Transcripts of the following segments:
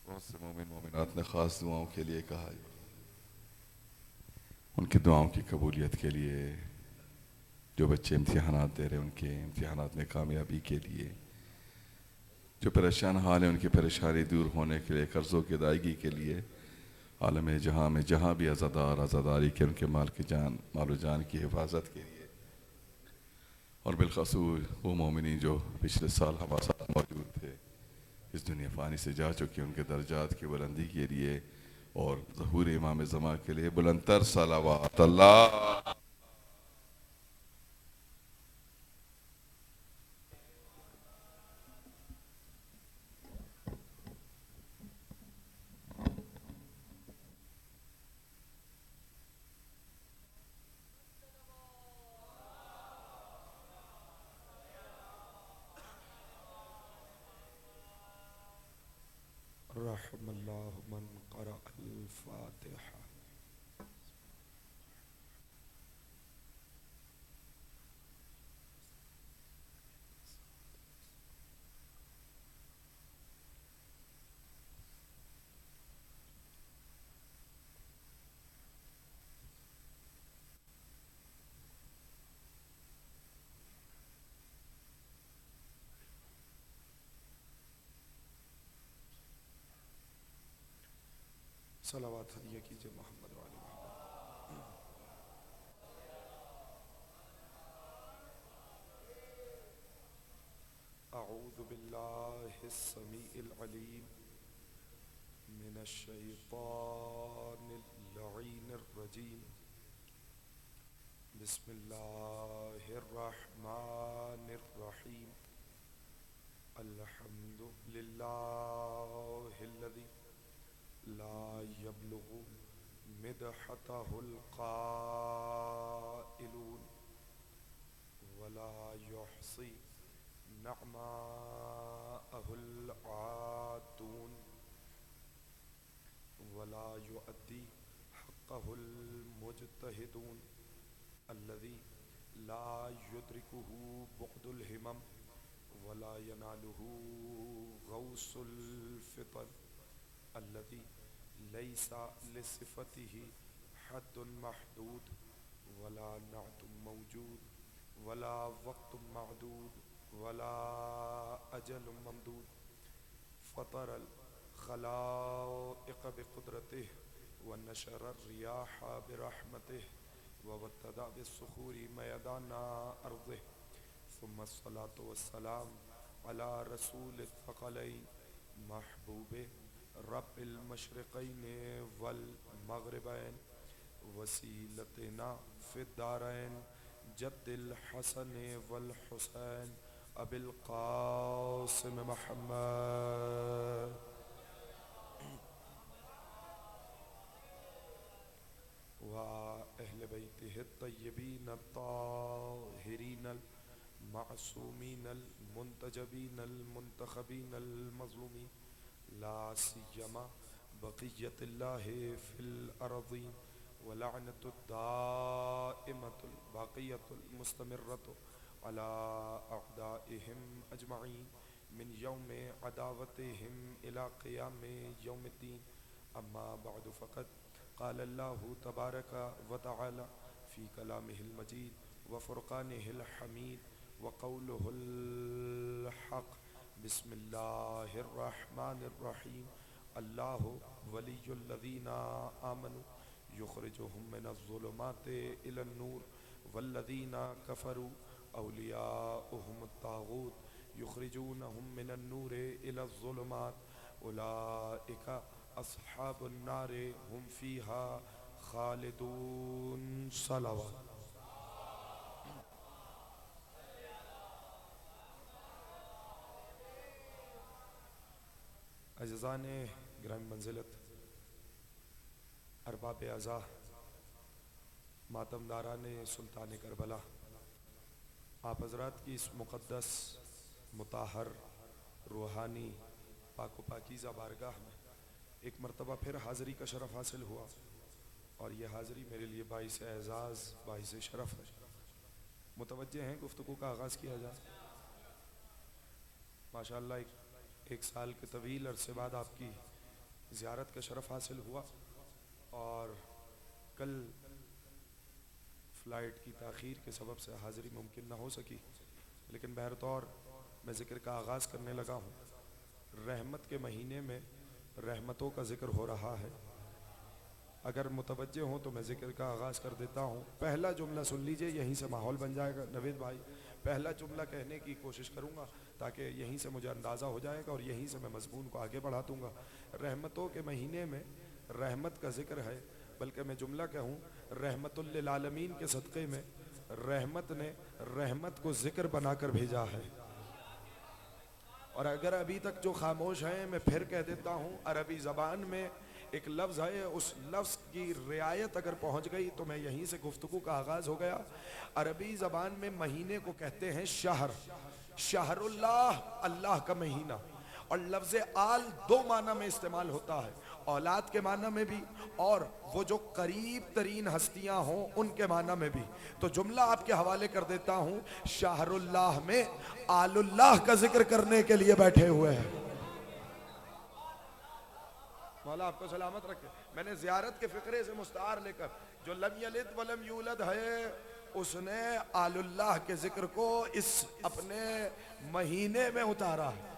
बहुत से मोमिन मोमिनात ने ख़ास दुआओं के लिए कहा है, उनकी दुआओं की कबूलियत के लिए, जो बच्चे इम्तिहानात दे रहे हैं उनके इम्तिहानात में कामयाबी के लिए, जो परेशान हाल है उनकी परेशानी दूर होने के लिए, कर्ज़ों की अदायगी के लिए, आलम जहाँ में जहाँ भी अज़ादार अज़ादारी के उनके माल व जान की हिफाजत के लिए, और बिलखसूस वो मोमिनी जो पिछले साल हमारे साथ मौजूद थे, इस दुनिया फ़ानी से जा चुके, उनके दर्जात की बुलंदी के लिए और ज़हूर इमाम ज़मा के लिए बुलंदतर सलावात अल्लाह। रहमल्लाहु मन क़रा अल फातिहा। सलावत हदिया कीजिए मोहम्मद वाले मोहम्मद। अऊज़ु बिल्लाहिस समीइल अलीम मिनश शैतानिर लईनिर रजीम। बिस्मिल्लाहिर रहमानिर रहीम। अल्हम्दुलिल्लाहिल्लज़ी ला यब्लुगु मिदहतहुल क़ाइलून वला युहसी नअमाअहुल आदून वला युअद्दी हक़्क़हुल मुज्तहिदून अल्लज़ी ला युद्रिकुहु बुअदुल हिमम वला यनालुहु गौसुल फ़ितन अल्लज़ी लैसा लिसिफ़तिही हद्दुन महदूद वला नाअतुम मौजूद वला वक़्तुम मअदूद वला अजलुम ममदूद फ़तरल खलाइक़ बिक़ुदरतिही व नशरर रियाह बिरहमतिही व वत्तदा बिस्सुखूरी मयदाना अर्ज़िही सुम्मा अस्सलातु वस्सलाम अला रसूलिस सकलैन महबूबे रब्बिल मशरिक़ैन वल मग़रिबैन वसीलतना फ़िद्दारैन जद्दिल हसन वल हुसैन अबिल क़ासिम मुहम्मद व अहले बैतिहि तय्यबीन ताहिरीन मासूमीन मुंतजबीन मुंतखबीन मज़लूमीन ला सियमा बक़िय्यतिल्लाहि फ़िल अर्ज़ीन व लअनतुद दाइमतुल बाक़ियतुल मुस्तमिर्रतु अला अअदाइहिम अजमईन मिन यौमि अदावतिहिम इला क़ियामि यौमिद्दीन। अम्मा बअदु फ़क़द क़ाल अल्लाहु तबारक व तआला फ़ी कलामिहिल मजीद व फ़ुरक़ानिहिल हमीद व क़ौलुहुल हक़। बिस्मिल्लाहिर रहमानिर रहीम। अल्लाहु वलियुल्लज़ीना आमनु युख़रिजुहुम मिनज़्ज़ुलुमाति इलन नूर वल्लज़ीना कफ़रू औलियाउहुमुत ताग़ूत युख़रिजूनहुम मिनन नूरि इलज़्ज़ुलुमात उलाइका अस्हाबुन नारि हुम फ़ीहा ख़ालिदून। सलावत। अज़ीज़ान ग्राम मंजिलत, अरबाब अज़ा, मातमदारान सुल्तान करबला, आप हज़रात की इस मुक़द्दस मुताहर रूहानी पाक पाकीज़ा बारगाह में एक मरतबा फिर हाज़री का शरफ़ हासिल हुआ और यह हाज़री मेरे लिए बाइस एज़ाज़ बाइस शरफ़ है। मुतवज्जे हैं गुफ्तगू का आगाज़ किया जाए। माशाअल्लाह एक साल के तवील अरसे बाद आपकी ज़ियारत का शरफ़ हासिल हुआ और कल फ़्लाइट की ताख़ीर के सबब से हाज़िरी मुमकिन ना हो सकी, लेकिन बहरतौर मैं ज़िक्र का आगाज़ करने लगा हूँ। रहमत के महीने में रहमतों का ज़िक्र हो रहा है। अगर मुतवज्जे हों तो मैं ज़िक्र का आगाज़ कर देता हूँ। पहला जुमला सुन लीजिए, यहीं से माहौल बन जाएगा। नवीद भाई, पहला जुमला कहने की कोशिश करूँगा ताकि यहीं से मुझे अंदाज़ा हो जाएगा और यहीं से मैं मज़मून को आगे बढ़ा दूँगा। रहमतों के महीने में रहमत का ज़िक्र है, बल्कि मैं जुमला कहूँ रहमतुल लिल आलमीन के सदक़े में रहमत ने रहमत को ज़िक्र बनाकर भेजा है। और अगर अभी तक जो खामोश हैं, मैं फिर कह देता हूँ, अरबी ज़बान में एक लफ्ज़ है, उस लफ्ज़ की रियायत अगर पहुँच गई तो मैं यहीं से गुफ्तगू का आगाज़ हो गया। अरबी ज़बान में महीने को कहते हैं शहर, शहरुल्लाह, अल्लाह का महीना। और लफ्ज़ आल दो माना में इस्तेमाल होता है, औलाद के माना में भी और वो जो करीब तरीन हस्तियां हों उनके माना में भी। तो जुमला आपके हवाले कर देता हूँ, शाहरुल्लाह में आलुल्लाह का जिक्र करने के लिए बैठे हुए हैं। मौला आपको सलामत रखे। मैंने ज़ियारत के फ़िक्रे से मुस्तार लेकर, जो लम यलिद वलम यूलद है, उसने आलुल्लाह के जिक्र को इस अपने महीने में उतारा है।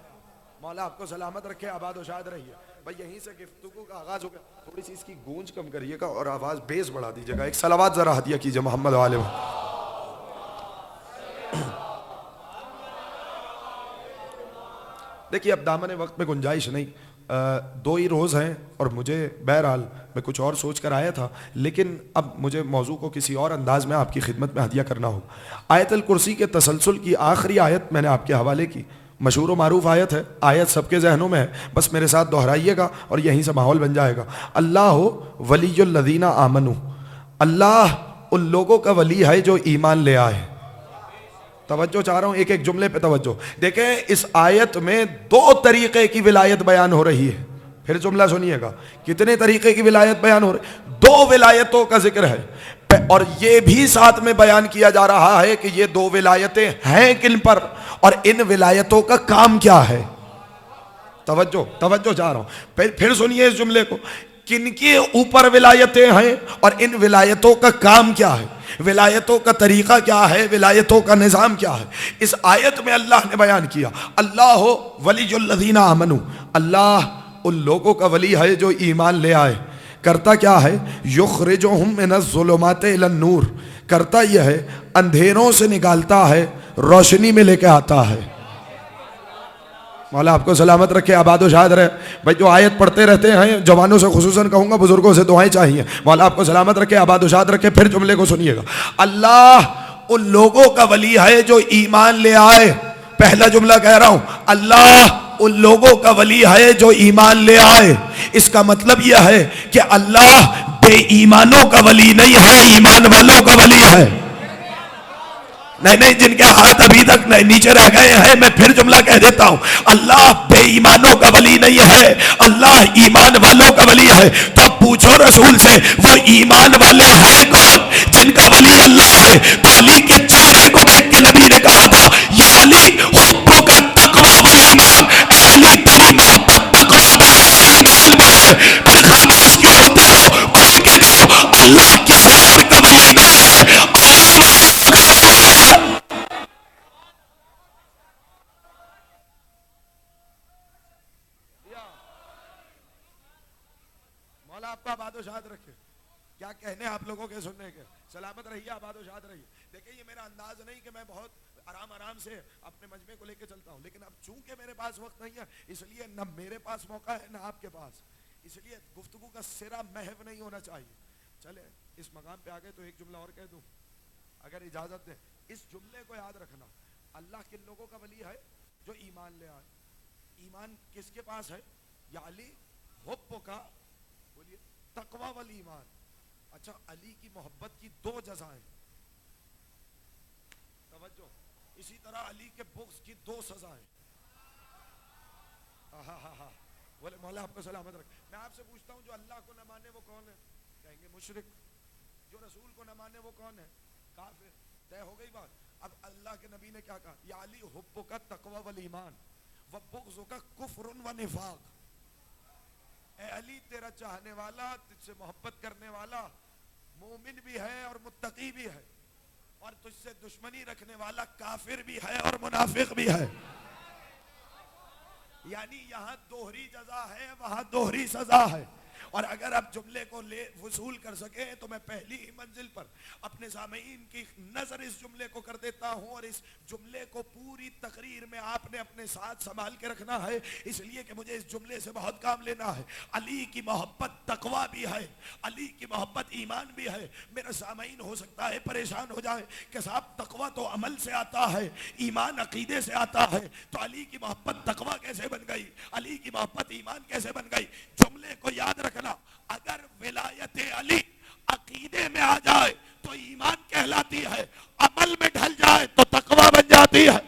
मौला आपको सलामत रखे, आबाद शाद रहिए। भाई यहीं से गुफ्तगू का आगाज हो गया। थोड़ी सी इसकी गूंज कम करिएगा और आवाज बेस बढ़ा दीजिएगा। एक सलावात जरा हदिया कीजिए मोहम्मद वाले। देखिए अब दामन वक्त में गुंजाइश नहीं, 2 ही रोज़ हैं और मुझे बहरहाल मैं कुछ और सोच कर आया था, लेकिन अब मुझे मौजू को किसी और अंदाज में आपकी खिदमत में हदिया करना हो। आयतुल कुर्सी के तसलसल की आखिरी आयत मैंने आपके हवाले की, मशहूर मारूफ आयत है, आयत सबके जहनों में है, बस मेरे साथ दोहराइएगा और यहीं से माहौल बन जाएगा। अल्लाह वलीयुल्लज़ीना आमनू, अल्लाह उन लोगों का वली है जो ईमान ले आए। तवज्जो चाह रहा हूं, एक एक जुमले पे तवज्जो। देखें इस आयत में 2 तरीके की विलायत बयान हो रही है। फिर जुमला सुनिएगा, कितने तरीके की विलायत बयान हो रही, 2 विलायतों का जिक्र है। और ये भी साथ में बयान किया जा रहा है कि ये 2 विलायतें हैं किन पर और इन विलायतों का काम क्या है। तवज्जो तवज्जो चाह रहा हूं, फिर सुनिए इस जुमले को, किनके ऊपर विलायतें हैं और इन विलायतों का काम क्या है, विलायतों का तरीका क्या है, विलायतों का निज़ाम क्या है। इस आयत में अल्लाह ने बयान किया, अल्लाह वलीयुल्लज़ीना आमनू, अल्लाह उन लोगों का वली है जो ईमान ले आए। करता क्या है, युखरिजुहुम मिनज़्ज़ुलुमाति इलन-नूर, करता यह है अंधेरों से निकालता है, रोशनी में लेके आता है। मौला आपको सलामत रखे, आबाद शाद रहे। भाई जो आयत पढ़ते रहते हैं, जवानों से खुसूसन कहूँगा, बुजुर्गों से दुआएं चाहिए। मौला आपको सलामत रखे, आबाद शाद रखे। फिर जुमले को सुनिएगा, अल्लाह उन लोगों का वली है जो ईमान ले आए। पहला जुमला कह रहा हूं, अल्लाह उन लोगों का वली है जो ईमान ले आए। इसका मतलब यह है कि अल्लाह बेईमानों का वली नहीं है, ईमान वालों का वली है। नहीं, जिनके हाथ अभी तक नीचे रह गए हैं, मैं फिर जुमला कह देता हूं, अल्लाह बेईमानों का वली नहीं है, अल्लाह ईमान वालों का वली है। तो अब पूछो रसूल से, वो ईमान वाले हैं कौन जिनका वली अल्लाह है। तो अली के चेहरे को देख के नबी ने कहा था, या अली हुब्बु का तकवा वल ईमान, ए अली तेरी मोहब्बत तकवा में है, ईमान में है। फिर खामोश क्यों होते हो, खोल के कहो, अल्लाह किसी और का वली नहीं है, अल्लाह का वली है। मौला आपका आबाद शाद रखे। क्या कहने आप लोगों के सुनने के, सलामत रहिए, आबाद शाद रहिए। देखिए ये मेरा अंदाज नहीं कि मैं बहुत आराम आराम से अपने मजमे को लेके चलता हूँ, लेकिन अब चूंकि मेरे पास वक्त नहीं है, इसलिए न मेरे पास मौका है न आपके पास, इसलिए गुफ्तगू का सिरा महव नहीं होना चाहिए। चले इस मकाम पे आ गए तो एक जुमला और कह दूं, अगर इजाजत दें। इस जुमले को याद रखना, अल्लाह किन लोगों का वली है जो ईमान ले आए। ईमान किसके पास है, या अली हुब्बु का, बोलिए, तकवा वल ईमान। अच्छा, अली की मोहब्बत की 2 जज़ाएं, तवज्जो। इसी तरह अली के बुग़्ज़ की 2 सजाएं। हा बोले मौला आपको सलामत रखे। मैं आपसे पूछता हूं, जो अल्लाह को न माने वो कौन है, कहेंगे मुशरिक। जो रसूल को न माने वो कौन है, काफिर। तय हो गई बात। अब अल्लाह के नबी ने क्या कहा, या अली हुब्बु का तकवा वल ईमान व बुग़्ज़ु का कुफ्रुन व निफाक। ए अली तेरा चाहने वाला, तुझसे मोहब्बत करने वाला मोमिन भी है और मुत्तकी भी है, और तुझसे दुश्मनी रखने वाला काफिर भी है और मुनाफिक भी है। यानी यहाँ दोहरी जजा है, वहां दोहरी सजा है। और अगर आप जुमले को ले वसूल कर सके तो मैं पहली ही मंजिल पर अपने सामीन की नजर इस जुमले को कर देता हूं, और इस जुमले को पूरी तकरीर में आपने अपने साथ संभाल के रखना है, इसलिए कि मुझे इस जुमले से बहुत काम लेना है। अली की मोहब्बत तकवा भी है, अली की मोहब्बत ईमान भी है। मेरा सामीन हो सकता है परेशान हो जाए कि साहब तकवा तो अमल से आता है, ईमान अकीदे से आता है, तो अली की मोहब्बत तकवा कैसे बन गई, अली की मोहब्बत ईमान कैसे बन गई? जुमले को याद रखना, अगर विलायत अली अकीदे में आ जाए तो ईमान कहलाती है, अमल में ढल जाए तो तकवा बन जाती है।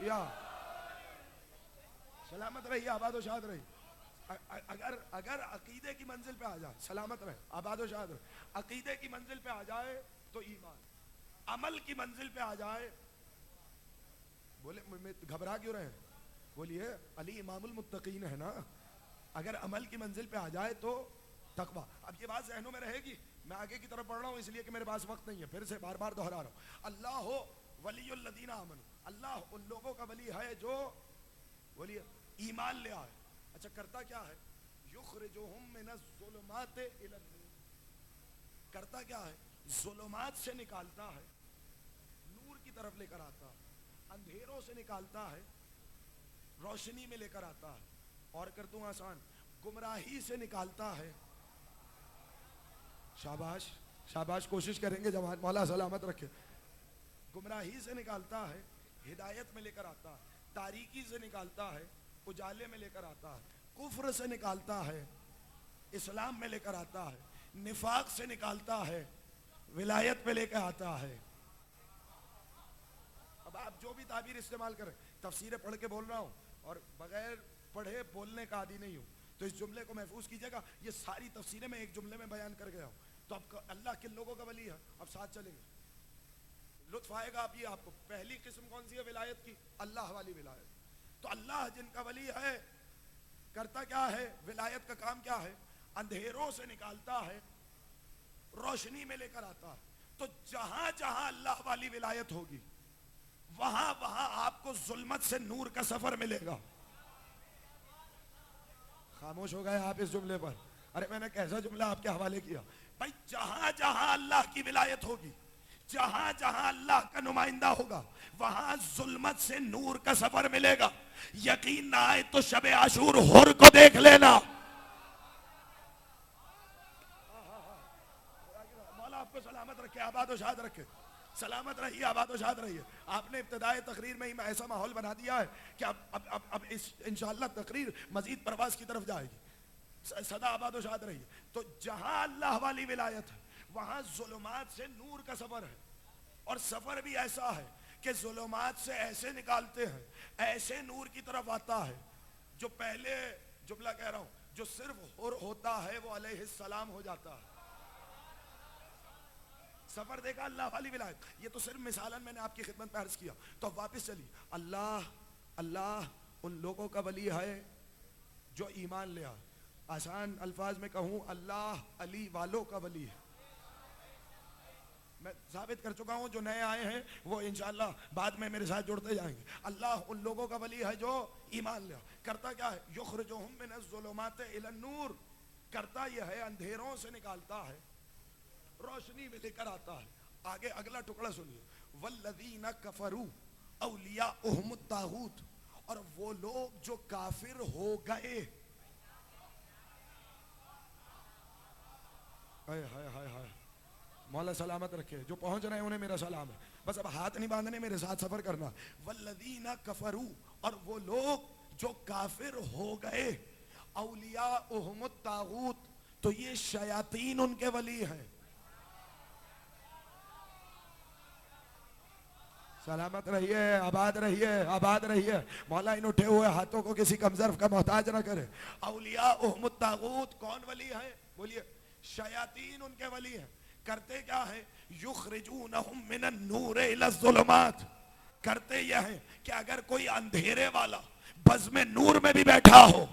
या सलामत रहिए, आबाद और शाद रहिए। अगर अगर अकीदे की मंजिल पे आ जाए, सलामत रहे, आबाद और शाद रहे। अकीदे की मंजिल पे आ जाए तो ईमान, अमल की मंजिल पे आ जाए, बोले घबरा क्यों रहे हैं? बोलिए अली इमामुल मुत्तकीन है ना। अगर अमल की मंजिल पे आ जाए तो तकवा। अब ये बात ज़हनों में रहेगी। मैं आगे की तरफ बढ़ रहा हूँ इसलिए कि मेरे पास वक्त नहीं है, फिर से बार बार दोहरा रहा हूँ। अल्लाह हो वलीयुल लदीना आमनू, अल्लाह उन लोगों का वली है जो, बोलिए, ईमान ले आए। अच्छा, करता क्या है? युखरिजुहुम मिनज़्ज़ुलुमाति इलन नूर। करता क्या है? ज़ुलुमात से निकालता है, नूर की तरफ लेकर आता है, अंधेरों से निकालता है, रोशनी में लेकर आता है। और कर दूं आसान, गुमराही से निकालता है। शाबाश शाबाश, कोशिश करेंगे जवान, मौला सलामत रखे। गुमराही से निकालता है, हिदायत में लेकर आता है, तारीकी से निकालता है, उजाले में लेकर आता है, कुफ्र से निकालता है, इस्लाम में लेकर आता है, निफाक से निकालता है, विलायत में लेकर आता है। अब आप जो भी ताबीर इस्तेमाल करें, तफसीरें पढ़ के बोल रहा हूँ और बगैर पढ़े बोलने का आदी नहीं हूँ, तो इस जुमले को महफूज कीजिएगा। ये सारी तफसीरें मैं एक जुमले में बयान कर गया हूँ। तो अब अल्लाह किन लोगों का वली है, अब साथ चलेंगे, लुत्फ आएगा। आप ये, आपको पहली किस्म कौन सी है विलायत की? अल्लाह वाली विलायत। तो अल्लाह जिनका वली है, करता क्या है? विलायत का काम क्या है? अंधेरों से निकालता है, रोशनी में लेकर आता है। तो जहां जहां अल्लाह वाली विलायत होगी, वहां वहां आपको जुल्मत से नूर का सफर मिलेगा। खामोश हो गए आप इस जुमले पर? अरे मैंने कैसा जुमला आपके हवाले किया भाई। जहां जहां अल्लाह की विलायत होगी, जहां जहां अल्लाह का नुमाइंदा होगा, वहां जुल्मत से नूर का सफर मिलेगा। यकीन ना आए तो शबे आशूर हुर को देख लेना। मौला आपको सलामत रखे, आबाद और शाद रखे। सलामत रहिए, आबाद और शाद रहिए। आपने इब्तिदाई तकरीर में ही ऐसा माहौल बना दिया है कि अब इस इंशाअल्लाह तकरीर मजीद परवाज की तरफ जाएगी। सदा आबाद और शाद रहिए। तो जहां अल्लाह वाली विलायत है, वहां जुल्मात से नूर का सफर है। और सफर भी ऐसा है कि जुल्मात से ऐसे निकालते हैं, ऐसे नूर की तरफ आता है। जो पहले जुमला कह रहा हूं, जो सिर्फ हुर होता है वो अलैहिस्सलाम हो जाता है। सफर देखा अल्लाह वाली विलायत। ये तो सिर्फ मिसालन मैंने आपकी खिदमत में अर्ज किया। तो अब वापस चलिए। अल्लाह अल्लाह उन लोगों का वली है जो ईमान ले आए। आसान अल्फाज में कहूं, अल्लाह अली वालों का वली है। मैं साबित कर चुका हूं, जो नए आए हैं वो इंशाअल्लाह बाद में मेरे साथ जुड़ते जाएंगे। अल्लाह उन लोगों का वली है जो ईमान ले आए। करता क्या है? युखरिजुहुम मिनज़्ज़ुलुमाति इलन नूर। करता यह है, अंधेरों से निकालता है, रोशनी में लेकर आता है। आगे अगला टुकड़ा सुनिए। वल्लज़ीना कफरू औलियाउहुमुत तागूत। और वो लोग जो काफिर हो गए, हाय हाय हाय हाय, मौला सलामत रखे। जो पहुंच रहे हैं उन्हें मेरा सलाम है। बस अब हाथ नहीं बांधने, मेरे साथ सफर करना। वल्लज़ीना कफरू, और वो लोग जो काफिर हो गए, औलियाउहुमुत तागूत, तो ये शयातीन उनके वली हैं। सलामत रहिए, आबाद रहिए, आबाद रहिए। मौला इन उठे हुए हाथों को किसी कमजोर का मोहताज न करे। औलियाउहुमुत तागूत कौन वली है? बोलिए, शयातीन उनके वली हैं। करते क्या है? युखरिजूनहुम मिनन नूर इला ज़ुलुमात। करते यह हैं कि अगर कोई अंधेरे वाला बज़्म नूर में भी बैठा हो,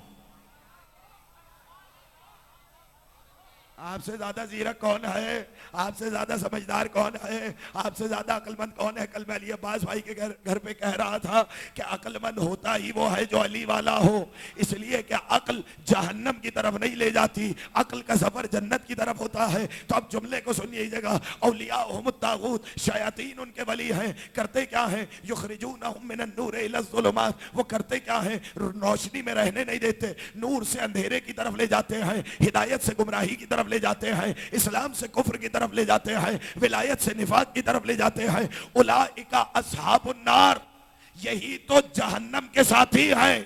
आपसे ज्यादा जीरक कौन है, आपसे ज्यादा समझदार कौन है, आपसे ज्यादा अक्लमंद कौन है? कल मैं अली अब्बास भाई के घर पे कह रहा था कि अक्लमंद होता ही वो है जो अली वाला हो, इसलिए कि अक्ल जहन्नम की तरफ नहीं ले जाती, अक्ल का सफर जन्नत की तरफ होता है। तो अब जुमले को सुनिएगा, औलिया तागूत, शयातीन उनके वली हैं, करते क्या हैं? युखरिजूनहुम मिनन नूर इला ज़ुलुमात, वो करते क्या हैं? रोशनी में रहने नहीं देते, नूर से अंधेरे की तरफ ले जाते हैं, हिदायत से गुमराही की तरफ ले जाते हैं, इस्लाम से कुफ्र की तरफ ले जाते हैं, विलायत से निफाक की तरफ ले जाते हैं। उलाइका अस्हाबुन नार, यही तो जहन्नम के साथी हैं।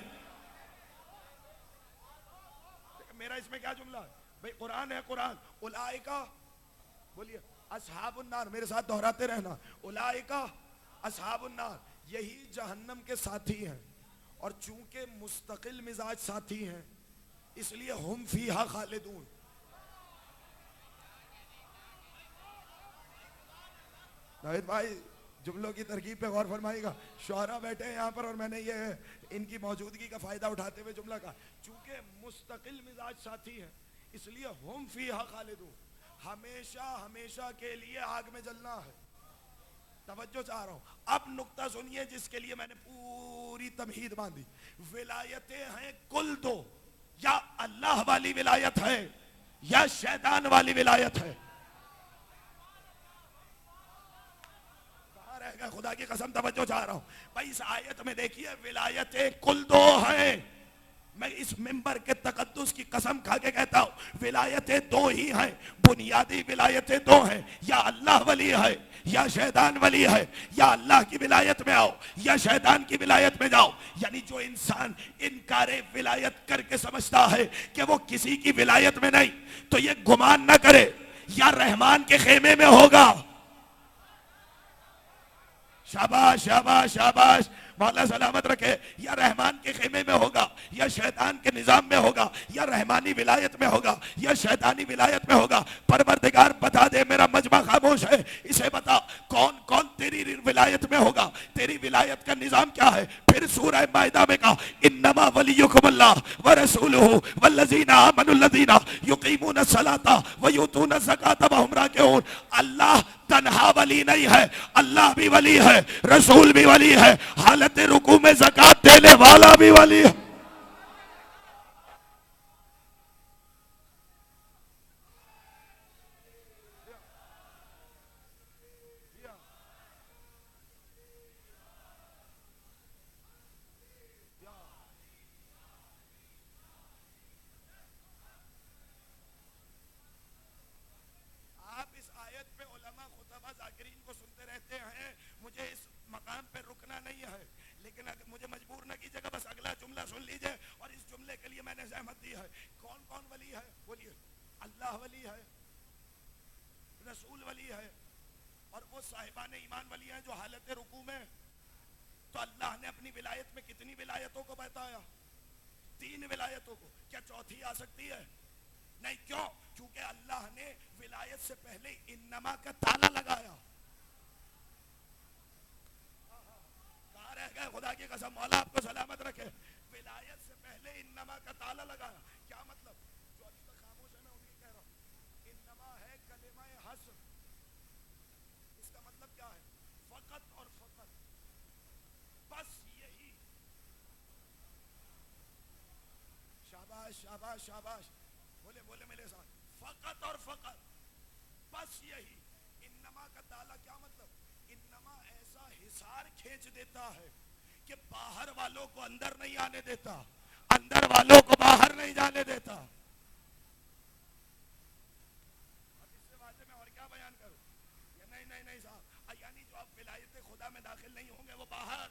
मेरा इसमें क्या जुमला है भाई? कुरान है, कुरान। उलाइका, बोलिए अस्हाबुन नार, मेरे साथ दोहराते रहना, उलाइका अस्हाबुन नार, यही जहन्नम के साथी हैं। और चूंकि मुस्तकिल मिजाज साथी हैं, इसलिए हुम फीहा खालिदून। नाहिद भाई जुमलों की तरकीब पे गौर फरमाइएगा। शुआरा बैठे हैं यहाँ पर और मैंने ये इनकी मौजूदगी का फायदा उठाते हुए जुमला कहा, चूंकि मुस्तकिल मिजाज साथी है इसलिए हुम फीहा खालिदून, हमेशा हमेशा के लिए आग में जलना है। तवज्जो चाह रहा हूं, अब नुक्ता सुनिए जिसके लिए मैंने पूरी तमहीद बांधी। विलायतें हैं कुल दो, या अल्लाह वाली विलायत है या शैतान वाली विलायत है। खुदा की कसम तवज्जो चाह रहा हूं भाई, इस आयत में देखिए विलायतें कुल दो हैं। मैं इस मिंबर के तकद्दुस की कसम खा के कहता हूं, विलायतें दो ही हैं, बुनियादी विलायतें दो हैं, या अल्लाह वली है या शैतान वली है। या अल्लाह की विलायत में आओ या शैतान की विलायत में जाओ। यानी जो इंसान इनकारे विलायत करके समझता है कि वो किसी की विलायत में नहीं, तो ये गुमान न करे या रहमान के खेमे में होगा। शाबाश शाबाश शाबाश, मौला सलामत रखे। या रहमान के खेमे में होगा या शैतान के निजाम में होगा, या रहमानी विलायत में होगा या शैतानी विलायत में होगा। परवरदिगार बता दे, मेरा मजमा खामोश है, इसे बता कौन कौन तेरी विलायत में होगा, तेरी विलायत का निजाम क्या है। फिर सूरह माइदा में कहा, इन्नमा वलियुकुमुल्लाह व रसूलुहु वल्लज़ीना आमनुल्लज़ीना युकीमूनस सलाता व यूतूनस ज़काता व हुम राकिऊन। अल्लाह तन्हा वली नहीं है, अल्लाह भी वली है, रसूल भी वली है, हालत रुकू में ज़कात देने वाला भी वली है। मुझे इस मकाम पे रुकना नहीं है, लेकिन अगर मुझे मजबूर न कीजिएगा, बस अगला जुमला सुन लीजिए और इस जुमले के लिए मैंने सहमत दी है। कौन कौन वली है? बोलिए, अल्लाह वली है, रसूल वली है, और वो साहिबान ईमान वली हैं जो हालत रुकू में। तो अल्लाह ने अपनी विलायत में कितनी विलायतों को बताया? 3 विलायतों को। क्या चौथी आ सकती है? नहीं। क्यों? क्योंकि अल्लाह ने विलायत से पहले इन्नमा का ताला लगाया। खुदा की कसम, मौला आपको सलामत रखे, विलायत से पहले इन्नमा का ताला लगाया। क्या मतलब? जो अभी तक खामोश है मैं उनकी कह रहा हूं, इन्नमा है कलिमा हस्र। इसका मतलब क्या है? फकत और फकत, बस यही। शाबाश शाबाश शाबाश, बोले बोले मेरे साथ, फकत और फकत, बस यही। इन्नमा का ताला क्या मतलब? इन्नमा ऐसा हिसार खींच देता है कि बाहर वालों को अंदर नहीं आने देता, अंदर वालों को बाहर नहीं जाने देता। अब इससे वाजे में और क्या बयान करूं? या नहीं नहीं नहीं साहब, यानी जो आप विलायत खुदा में दाखिल नहीं होंगे वो बाहर,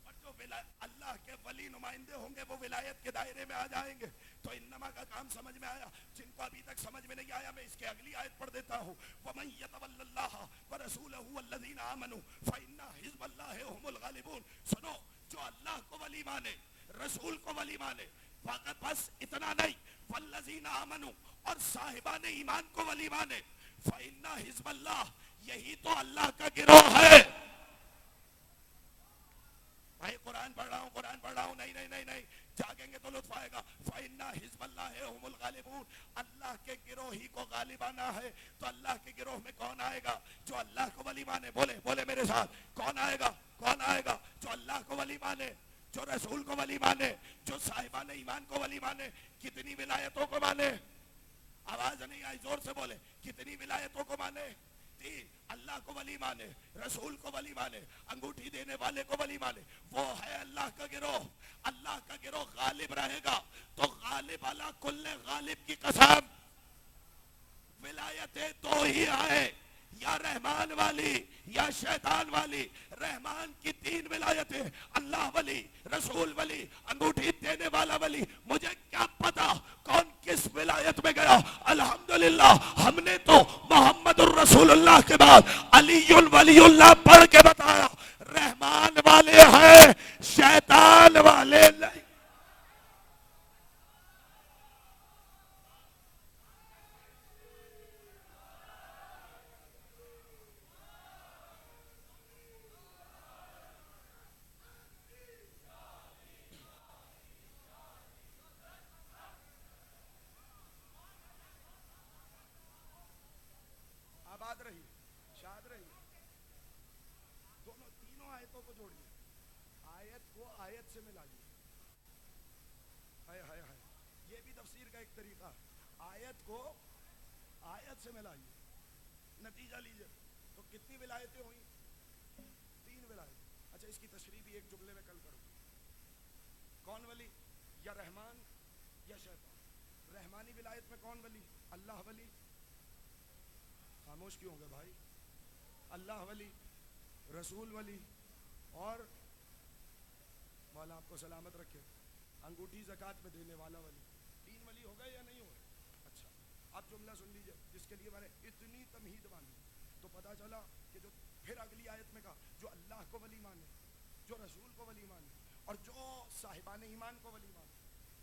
और जो अल्लाह के वली नुमाइंदे होंगे वो विलायत के दायरे में आ जाएंगे। तो इन्नमा का काम समझ में आया? जिनको अभी तक समझ में नहीं आया, मैं इसके अगली आयत पढ़ देता हूं। वमन यतवल्लल्लाह व रसूलहु वल्लज़ीना आमनू फइन्ना हिज़्बल्लाहि हुमुल गालिबून। सुनो, जो अल्लाह को वली माने, रसूल को वली माने, बस इतना नहीं, वल्लज़ीना आमनू, और साहिबान ईमान को वली माने, फइन्ना हिज़्बल्लाह, यही तो अल्लाह का गिरोह है। कुरान पढ़ रहा हूँ, कुरान पढ़ रहा हूँ, नहीं नहीं नहीं नहीं, जागेंगे तो लुत्फ आएगा। फ़इन्ना हिज़्बल्लाहि हुमुल गालिबून, अल्लाह के गिरोह ही को गालिब आना है। तो अल्लाह के गिरोह में कौन आएगा? जो अल्लाह को वली माने। बोले बोले मेरे साथ, कौन आएगा? कौन आएगा? जो अल्लाह को वली माने, जो रसूल को वली माने, जो साहिबान ईमान को वली माने। कितनी विलायतों को माने? आवाज नहीं आई, जोर से बोले। कितनी विलायतों को माने? तीन। अल्लाह को वली माने, रसूल को वली माने, अंगूठी देने वाले को वली माने। वो है अल्लाह का गिरोह। अल्लाह का गिरोह गालिब रहेगा। तो गालिब अला कुल्ले गालिब की कसम, विलायतें दो ही आए, या रहमान वाली या शैतान वाली। रहमान की 3 विलायतें, अल्लाह वली, रसूल वली, अंगूठी देने वाला वली। मुझे क्या पता कौन किस विलायत में गया। अल्हम्दुलिल्लाह हमने तो मोहम्मदुर रसूलुल्लाह के बाद अलीयुल वलीउल्लाह पढ़ के बताया। रहमान वाले हैं, शैतान वाले नहीं। आबाद रही, शाद रही। दोनों तीनों आयतों को जोड़िए, आयत को आयत से मिलाइए। हाय हाय हाय, ये भी तफसीर का एक तरीका है। आयत को आयत से मिलाइए, नतीजा लीजिए। तो कितनी विलायतें हुई? 3 विलायत। अच्छा, इसकी तशरीह भी एक जुमले में कल करूंगा। कौन वली? या रहमान या शैतान। रहमानी विलायत में कौन वली? अल्लाह वली। खामोश क्यों हो गए भाई? अल्लाह वली, रसूल वली और मौला आपको सलामत रखे, अंगूठी ज़कात में देने वाला वली। 3 वली हो गए या नहीं हो गए? अच्छा, अब जुमला सुन लीजिए जिसके लिए मैंने इतनी तमहीद बांधी। तो पता चला कि जो फिर अगली आयत में कहा, जो अल्लाह को वली माने, जो रसूल को वली माने और जो साहिबान ईमान को वली माने,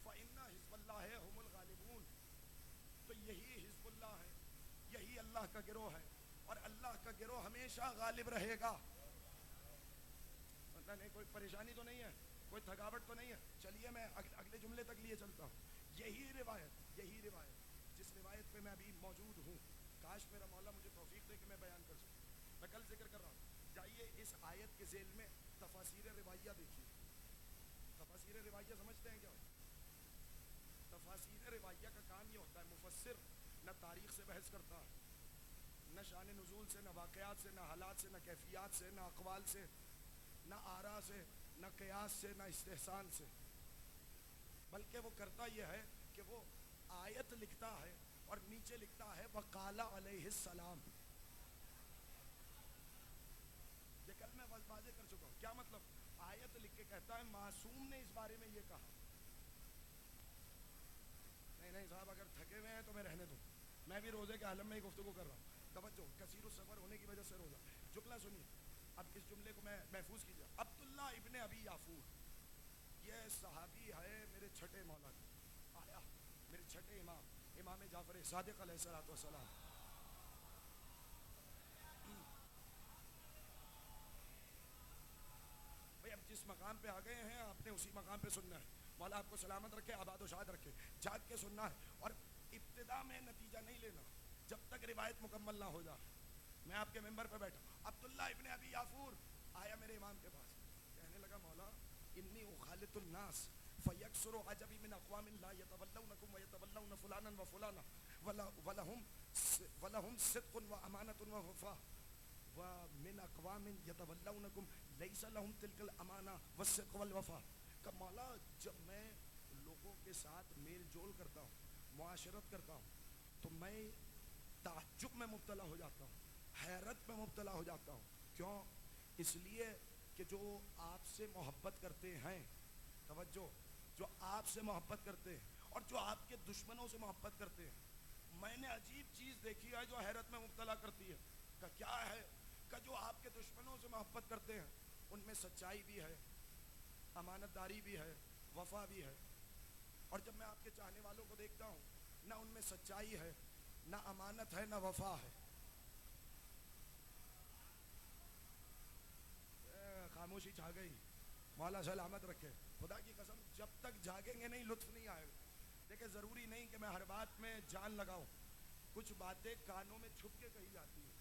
फ़इन्ना हिज़्बल्लाहि हुमुल गालिबून। तो यही हिज़्बुल्लाह है, यही अल्लाह का गिरोह है। और अल्लाह का गिरोह हमेशा गालिब रहेगा। नहीं, कोई परेशानी तो नहीं है, कोई थकावट तो नहीं है। चलिए मैं अगले जुमले तक लिए चलता हूँ। यही रिवायत जिस रिवायत पे मैं अभी मौजूद हूँ, काश मेरा मौला मुझे तौफीक दे कि मैं बयान कर सकूँ। मैं कल जिक्र कर रहा हूँ। जाइए इस आयत के ज़ेल में तफासीर रिवाया देखिए। तफासीर रिवाया समझते हैं क्या? तफासीर रिवाया का काम ये होता है, मुफस्सिर न तारीख से बहस करता है, न शान नुज़ूल से, न वाक़यात से, न हालात से, न कैफियत से, न अक़वाल से, न आरा से, न क़यास से, न इस्तेहसान से। बल्कि वो करता यह है कि वो आयत लिखता है और नीचे लिखता है वक़ाला अलैहिस्सलाम। ये कल मैं वाज़े कर चुका हूँ। क्या मतलब? आयत लिख के कहता है मासूम ने इस बारे में ये कहा। नहीं साहब, अगर थके हुए हैं तो मैं रहने दूँ। मैं भी रोज़े के आलम में ही गुफ्तगू कर रहा हूँ। तवज्जो, कसीर सफ़र होने की वजह से रोज़ा। जुमला सुनिए, अब इस जुमले को मैं महफूज कीजिए। अब्दुल्ला इब्ने अबी याफूर, ये सहाबी है मेरे छठे मौला के, आया मेरे छठे इमाम जाफर सादिक अलैहिस्सलातु वस्सलाम। भाई अब जिस मकाम पे आ गए हैं आपने उसी मकाम पे सुनना है। मौला आपको सलामत रखे, आबाद व शाद रखे। जाग के सुनना है और इब्तिदा में नतीजा नहीं लेना जब तक रिवायत मुकम्मल ना हो जाए। मैं आपके मेंबर पे बैठा, अब्दुल्ला इब्ने अबी याफूर आया मेरे इमाम के पास, कहने लगा मौला इन्नी उखालितुन नास फयक्सुरु अजबी मिन अक़वामिन ला यतवल्लौनकुम व यतवल्लौन फुलानन व फुलाना वलहुम सिद्क़ुन व अमानतुन व वफ़ा व मिन अक़वामिन यतवल्लौनकुम लैसा लहुम तिलकल अमाना व सिद्क़ वल वफ़ा। का मौला जब मैं लोगों के साथ मेल जोल करता हूँ, मुआशरत करता हूँ, तो मैं ताज्जुब में मुब्तला हो जाता हूँ, हैरत में मुब्तला हो जाता हूँ। क्यों? इसलिए कि जो आपसे मोहब्बत करते हैं, तवज्जो, जो आपसे मोहब्बत करते हैं और जो आपके दुश्मनों से मोहब्बत करते हैं, मैंने अजीब चीज़ देखी है जो हैरत में मुब्तला करती है। का क्या है? का जो आपके दुश्मनों से मोहब्बत करते हैं उनमें सच्चाई भी है, अमानतदारी भी है, वफा भी है। और जब मैं आपके चाहने वालों को देखता हूँ, ना उनमें सच्चाई है, ना अमानत है, ना वफा है। खामोशी छा गई। मौला सलामत रखे। खुदा की कसम जब तक जागेंगे नहीं लुत्फ नहीं आएगा। देखिए ज़रूरी नहीं कि मैं हर बात में जान लगाऊं, कुछ बातें कानों में छुप के कही जाती है।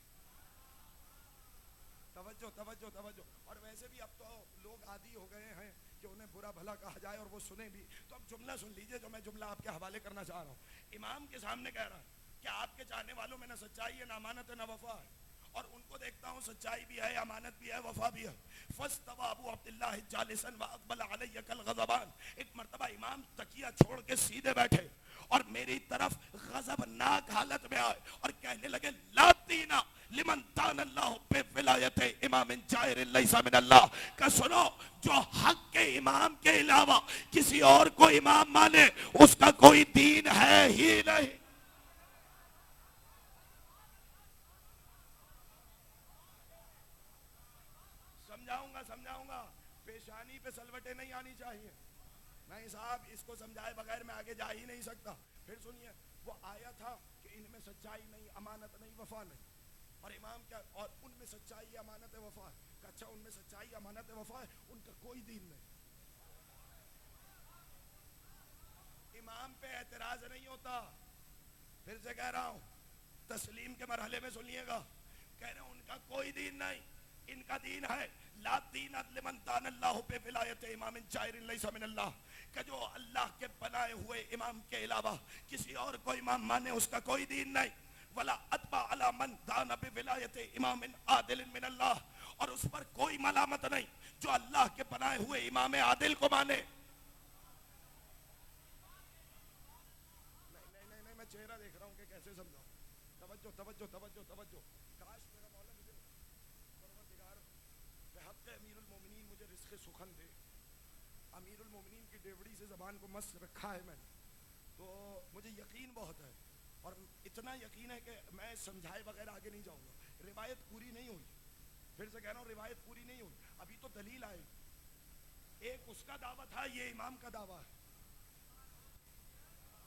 तवज्जो तवज्जो तवज्जो। और वैसे भी अब तो लोग आदी हो गए हैं कि उन्हें बुरा भला कहा जाए और वो सुने भी। तो अब जुमला सुन लीजिए जो मैं जुमला आपके हवाले करना चाह रहा हूँ। इमाम के सामने कह रहा है कि आपके चाहने वालों में ना सच्चाई है, ना अमानत है, ना वफा है। और उनको देखता हूँ सच्चाई भी है, अमानत भी है, वफा भी है। फस्तवा अबू अब्दुल्लाह जालिसन व अक़बल अलैहि कल ग़ज़बान। एक मर्तबा इमाम तकिया छोड़ के सीधे बैठे और मेरी तरफ गजबनाक हालत में आए और कहने लगे ला दीना लिमन तानल्लाहु बिविलायते इमाम जाहिर लैसा मिनल्लाह। का सुनो, जो हक के इमाम के अलावा किसी और को इमाम माने उसका कोई दीन है ही नहीं। समझाऊंगा पेशानी पे सलवटे नहीं आनी चाहिए। नहीं साहब, इसको समझाए बगैर मैं आगे जा ही नहीं सकता। फिर सुनिए, वो आया था कि इनमें सच्चाई नहीं, अमानत नहीं, वफा नहीं। और इमाम क्या, और उनमें सच्चाई है, अमानत है, वफा है। अच्छा उनमें सच्चाई अमानत है, वफा है, उनका कोई दीन नहीं। इमाम पे एतराज नहीं होता। फिर से कह रहा हूं, तस्लीम के मरहले में सुनिएगा, कह रहे हैं उनका कोई दीन नहीं, इनका दीन है ला दीन लिमन तानल्लाहु बिविलायते इमाम जाहिर लैसा मिनल्लाह। कि जो अल्लाह के बनाए हुए इमाम के अलावा किसी और को इमाम माने उसका कोई दीन नहीं। वला अतबा अला मन दान बिविलायते इमाम आदिल मिनल्लाह। और उस पर कोई मलामत नहीं जो अल्लाह के बनाए हुए इमाम आदिल को माने। नहीं, मैं चेहरा देख रहा हूं कि कैसे समझाऊं। तवज्जो तवज्जो तवज्जो तवज्जो। काश मेरा मौला मुझे परवरदिगार बेहक अमीरुल मोमिनीन मुझे रिज़्क़ सुखन दे। अमीरुल मोमिनीन की डेवड़ी से ज़बान को मस्त रखा है मैंने, तो मुझे यकीन बहुत है। और इतना यकीन है कि मैं समझाए बगैर आगे नहीं जाऊंगा। रिवायत पूरी नहीं हुई, फिर से कह रहा हूँ रिवायत पूरी नहीं हुई, अभी तो दलील आएगी। एक उसका दावा था, ये इमाम का दावा है।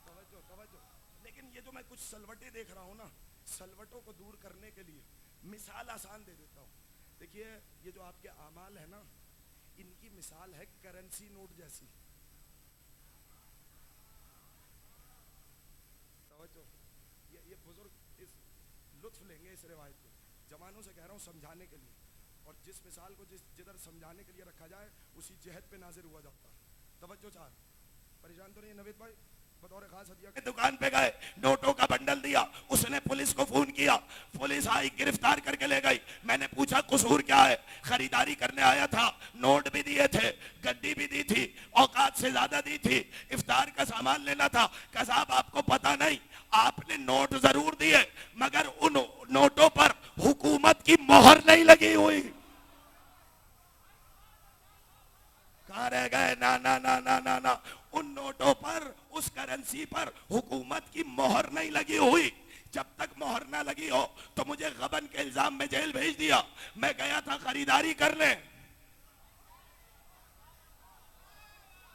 तवज्जो तवज्जो। लेकिन ये जो मैं कुछ सलवटें देख रहा हूँ ना, सलवटों को दूर करने के लिए मिसाल आसान दे देता हूँ। देखिए ये जो आपके आमाल है ना, इनकी मिसाल है करेंसी नोट जैसी। तवज्जो, ये बुजुर्ग इस लुत्फ लेंगे इस रिवायत को। जमानों से कह रहा हूँ समझाने के लिए, और जिस मिसाल को जिधर समझाने के लिए रखा जाए उसी जहद पे नाजिर हुआ जाता है। तवज्जो चार, परेशान तो नहीं है नवीद भाई? बतौर खास हदिया दुकान पे गए, नोटों का बंडल दिया, उसने पुलिस को फोन किया, पुलिस आई गिरफ्तार करके ले गई। मैंने पूछा कसूर क्या है? खरीदारी करने आया था, नोट भी दिए थे, गड्डी भी दी थी, औकात से ज्यादा दी थी, इफ्तार का सामान लेना था। कहा साहब आपको पता नहीं, आपने नोट जरूर दिए मगर उन नोटों पर हुकूमत की मोहर नहीं लगी हुई। कहाँ रह गए? ना ना ना ना ना ना, उन नोटों पर, उस करेंसी पर हुकूमत की मोहर नहीं लगी हुई। जब तक मोहर ना लगी हो तो मुझे गबन के इल्जाम में जेल भेज दिया। मैं गया था खरीदारी करने।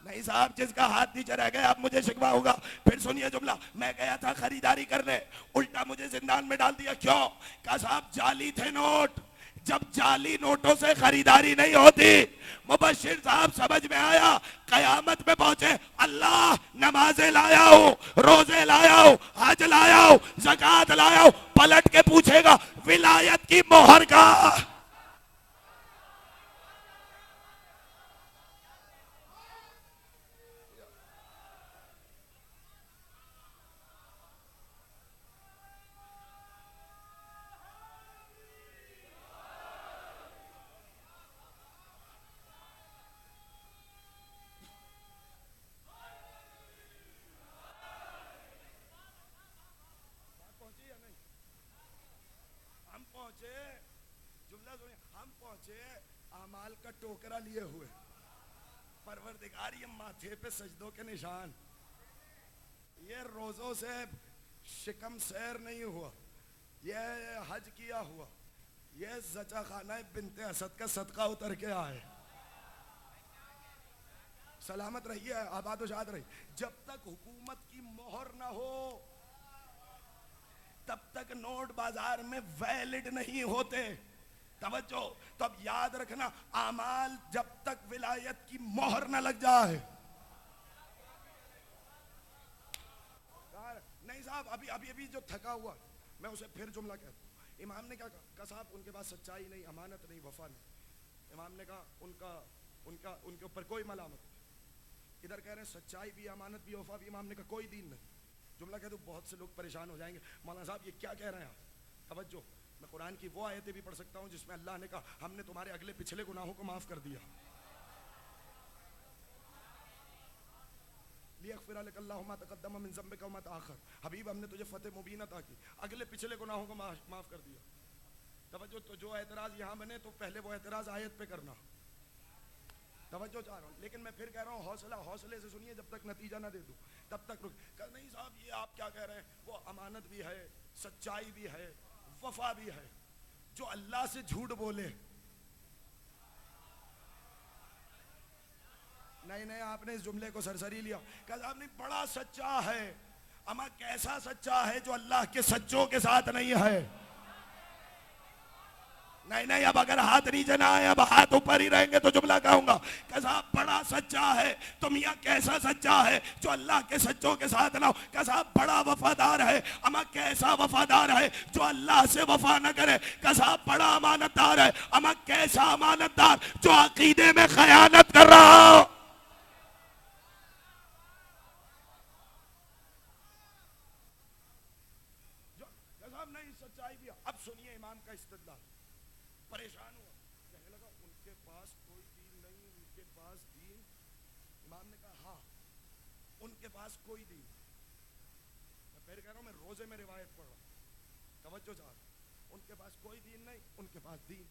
नहीं साहब, जिसका हाथ नीचे रह गया अब मुझे शिकवा होगा। फिर सुनिए जुमला, मैं गया था खरीदारी करने, उल्टा मुझे जिंदान में डाल दिया। क्यों? कहा साहब जाली थे नोट। जब जाली नोटों से खरीदारी नहीं होती, मुबश्शिर साहब समझ में आया। कयामत में पहुंचे, अल्लाह नमाजें लाया हो, रोजे लाया हो, हज लाया हो, ज़कात लाया हो, पलट के पूछेगा विलायत की मोहर का। जुमला सुनिए, हम पहुंचे अमाल का टोकरा लिए हुए। परवरदिगार ये माथे पे सजदों के निशान, ये रोजों से शिकम सैर नहीं हुआ, ये हज किया हुआ, ये जचा खाना बिनते असद का सदका उतर के आए। सलामत रहिए, आबाद शाद रही। जब तक हुकूमत की मोहर ना हो तब तक नोट बाजार में वैलिड नहीं होते। तवज्जो। तो अब याद रखना, आमाल जब तक विलायत की मोहर न लग जाए, नहीं साहब अभी अभी अभी जो थका हुआ, मैं उसे फिर जुमला कहता हूँ। इमाम ने क्या कहा साहब उनके पास सच्चाई नहीं, अमानत नहीं, वफा नहीं। इमाम ने कहा उनका उनका उनके ऊपर कोई मलामत नहीं। इधर कह रहे हैं सच्चाई भी, अमानत भी, वफा भी। इमाम ने कहा कोई दीन नहीं। जुमला कह दो, बहुत से लोग परेशान हो जाएंगे, मौलाना साहब ये क्या कह रहे हैं आप? तवज्जो, मैं कुरान की वो आयतें भी पढ़ सकता हूँ जिसमें अल्लाह ने कहा हमने तुम्हारे अगले पिछले गुनाहों को माफ कर दिया। हबीब हमने तुझे फतेह मुबीन अता की, अगले पिछले गुनाहों को माफ कर दिया। तवज्जो, तो जो एतराज यहाँ बने तो पहले वो एतराज आयत पे करना। तवज्जो चाह रहा हूँ, लेकिन मैं फिर कह रहा हूँ हौसले से सुनिए, जब तक नतीजा ना दे दूँ तब तक रुक। नहीं साहब ये आप क्या कह रहे हैं, वो अमानत भी है, सच्चाई भी है, वफा भी है। जो अल्लाह से झूठ बोले, नहीं आपने इस जुमले को सरसरी लिया। कहा साहब नहीं बड़ा सच्चा है, अमा कैसा सच्चा है जो अल्लाह के सच्चों के साथ नहीं है। नहीं अब अगर हाथ नीचे ना आए, अब हाथ ऊपर ही रहेंगे तो जुमला कहूंगा। साहब बड़ा सच्चा है, तो मियाँ कैसा सच्चा है जो अल्लाह के सच्चों के साथ ना हो। साहब बड़ा वफादार है, अमा कैसा वफादार है जो अल्लाह से वफा न करे। साहब बड़ा अमानतदार है, अमा कैसा अमानतदार जो अकीदे में खयानत कर रहा हो। नहीं सच्चाई भी। अब सुनिए इमाम का इस्तिदलाल। परेशान हुआ, कहने लगा उनके पास कोई दीन नहीं, उनके पास दीन। इमाम ने कहा हाँ उनके पास कोई दीन। मैं फिर कह रहा हूँ, मैं रोजे में रिवायत पढ़ रहा हूँ, तवज्जो चाह, उनके पास कोई दीन नहीं, उनके पास दीन।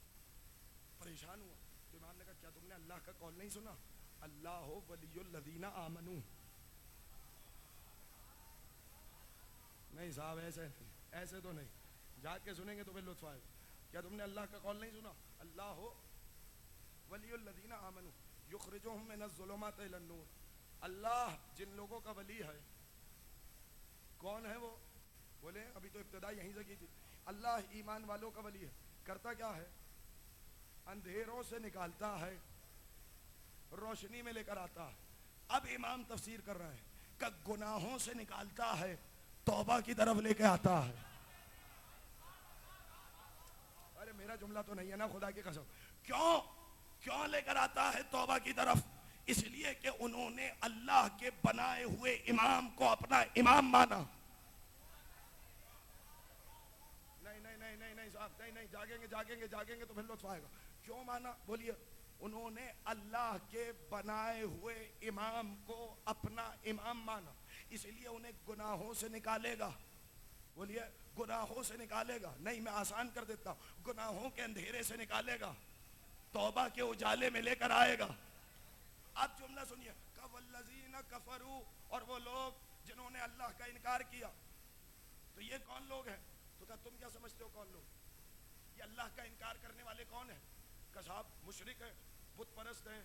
परेशान हुआ तो इमाम ने कहा क्या तुमने अल्लाह का कौल नहीं सुना, अल्लाह हो वलियुल्लज़ीना आमनू। नहीं साहब ऐसे नहीं, ऐसे तो नहीं, जाके सुनेंगे तो फिर लुत्फ आएगा। क्या तुमने अल्लाह का कौल नहीं सुना, अल्लाह हो वलियुल्लज़ीना आमनू युखरिजुहुम मिनज़्ज़ुलुमाति इलन-नूर। अल्लाह जिन लोगों का वली है, कौन है वो? बोले अभी तो इब्तिदा यहीं से की थी। अल्लाह ईमान वालों का वली है, करता क्या है, अंधेरों से निकालता है, रोशनी में लेकर आता है। अब इमाम तफसीर कर रहे हैं कि गुनाहों से निकालता है, तौबा की तरफ लेके आता है। अरे मेरा जुमला तो नहीं है ना, खुदा की कसम। क्यों लेकर आता है तौबा की तरफ? इसलिए कि उन्होंने अल्लाह के बनाए हुए इमाम को अपना इमाम माना। नहीं साहब, नहीं जागेंगे तो फिर लुत्फ आएगा। क्यों माना बोलिए? उन्होंने अल्लाह के बनाए हुए इमाम को अपना इमाम माना, इसलिए उन्हें गुनाहों से निकालेगा। बोलिए गुनाहों से निकालेगा। नहीं मैं आसान कर देता हूँ, गुनाहों के अंधेरे से निकालेगा, तौबा के उजाले में लेकर आएगा। अब जुमला सुनिए, कवल्लज़ीना कफरू, और वो लोग जिन्होंने अल्लाह का इनकार किया। तो ये कौन लोग हैं? तो क्या तुम क्या समझते हो कौन लोग? ये अल्लाह का इनकार करने वाले कौन है? का साहब मुशरिक है, बुत परस्त हैं,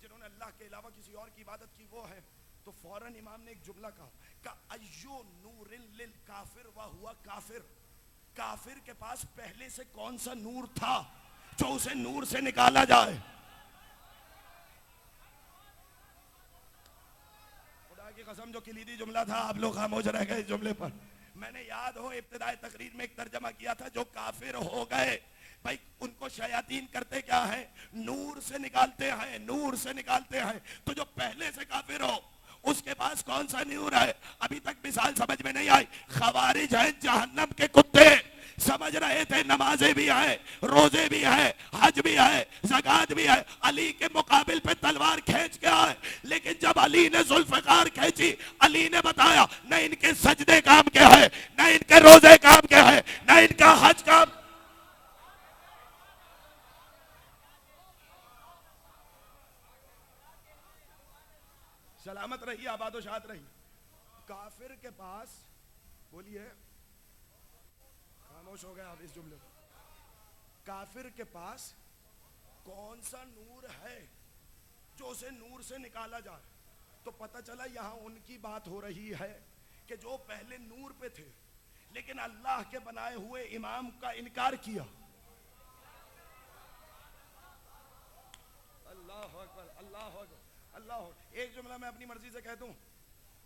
जिन्होंने अल्लाह के अलावा किसी और की इबादत की, वो है। तो फौरन इमाम ने एक जुमला कहा, अय्यो नूरिन लिल काफिर व हुआ काफिर। काफिर के पास पहले से कौन सा नूर था जो उसे नूर से निकाला जाए? खुदा की कसम जो किलीदी जुमला था, आप लोग खामोश रह गए इस जुमले पर। मैंने याद हो इब्तिदाई तकरीर में एक तर्जमा किया था, जो काफिर हो गए भाई उनको शयातीन करते क्या है, नूर से निकालते हैं, नूर से निकालते हैं। तो जो पहले से काफिर हो उसके पास कौन सा नूर है? अभी तक मिसाल समझ में नहीं आई। खवारिज है जहन्नम के कुत्ते, समझ रहे थे नमाजें भी है, रोजे भी है, हज भी है, ज़कात भी है, अली के मुकाबिल पे तलवार खींच के आए। लेकिन जब अली ने जुल्फ़िकार खींची, अली ने बताया न इनके सजदे काम के है, न इनके रोजे काम के है, न इनका हज काम। सलामत रही, आबादोशाद रही। काफिर के पास, बोलिए खामोश हो गए आप इस जुमले पर, काफिर के पास कौन सा नूर है जो उसे नूर से निकाला जाए? तो पता चला यहां उनकी बात हो रही है कि जो पहले नूर पे थे लेकिन अल्लाह के बनाए हुए इमाम का इनकार किया। अकबर, अल्लाह अकबर, अल्लाह अकबर। एक जुमला मैं अपनी मर्जी से कह दूं,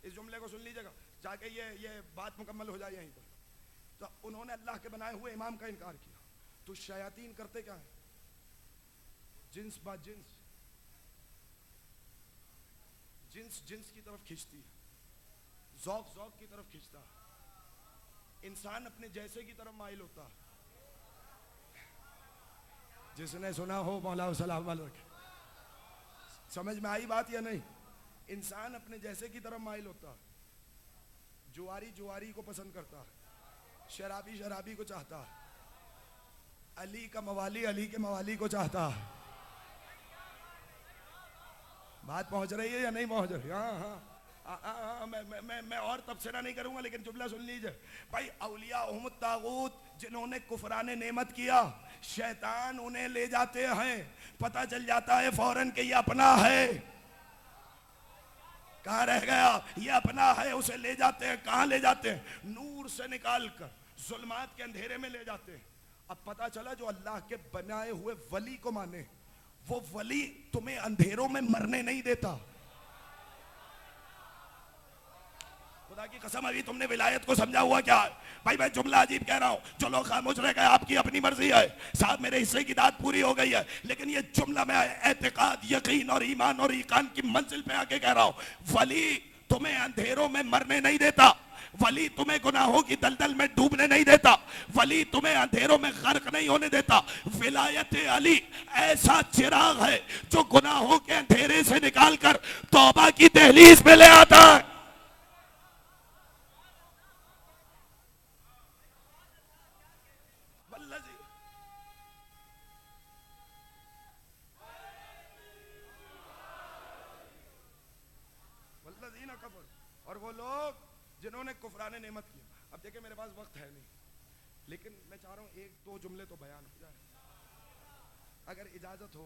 इस जुमले को सुन लीजिएगा, जाके ये बात मुकम्मल हो जाए यहीं पर। तो उन्होंने अल्लाह के बनाए हुए इमाम का इनकार किया, तो शयातीन करते क्या है? जिन्स बा जिन्स, जिन्स जिन्स की तरफ खींचती है, ज़ौक़ ज़ौक़ की तरफ खींचता है, इंसान अपने जैसे की तरफ माइल होता है। जिसने सुना हो मौला सलाम रखे, समझ में आई बात या नहीं? इंसान अपने जैसे की तरफ माइल होता है। जुआरी जुआरी को पसंद करता है, शराबी शराबी को चाहता है, अली का मवाली अली के मवाली को चाहता है। बात पहुंच रही है या नहीं पहुंच रही? हाँ, मैं और तबसरा नहीं करूंगा, लेकिन जुमला सुन लीजिए भाई। औलिया उहमद तागूत, जिन्होंने कुफराने नेमत किया, शैतान उन्हें ले जाते हैं, पता चल जाता है फौरन कि ये अपना है। कहाँ रह गया? ये अपना है, उसे ले जाते हैं। कहाँ ले जाते हैं? नूर से निकाल कर जुल्मात के अंधेरे में ले जाते हैं। अब पता चला जो अल्लाह के बनाए हुए वली को माने, वो वली तुम्हें अंधेरों में मरने नहीं देता। खुदा की कसम, अभी तुमने विलायत को समझा हुआ क्या? भाई मैं जुमला अजीब कह रहा हूं, जो लोग खामोश रह गए आपकी अपनी मर्जी है। साहब मेरे हिस्से की दाद पूरी हो गई है, लेकिन ये जुमला मैं एतकाद, यकीन और ईमान और ईकान की मंजिल पे आके कह रहा हूं। वली तुम्हें अंधेरों में मरने नहीं देता, वली तुम्हें गुनाहों की दलदल में डूबने नहीं देता, वली तुम्हें अंधेरों में गर्क नहीं होने देता। विलायत अली ऐसा चिराग है जो गुनाहों के अंधेरे से निकालकर तौबा की दहलीज पे ले आता है। और वो लोग जिन्होंने कुफराने नेमत किया। अब देखिए मेरे पास वक्त है नहीं, लेकिन मैं चाह रहा हूं एक दो जुमले तो बयान हो जाए अगर इजाजत हो,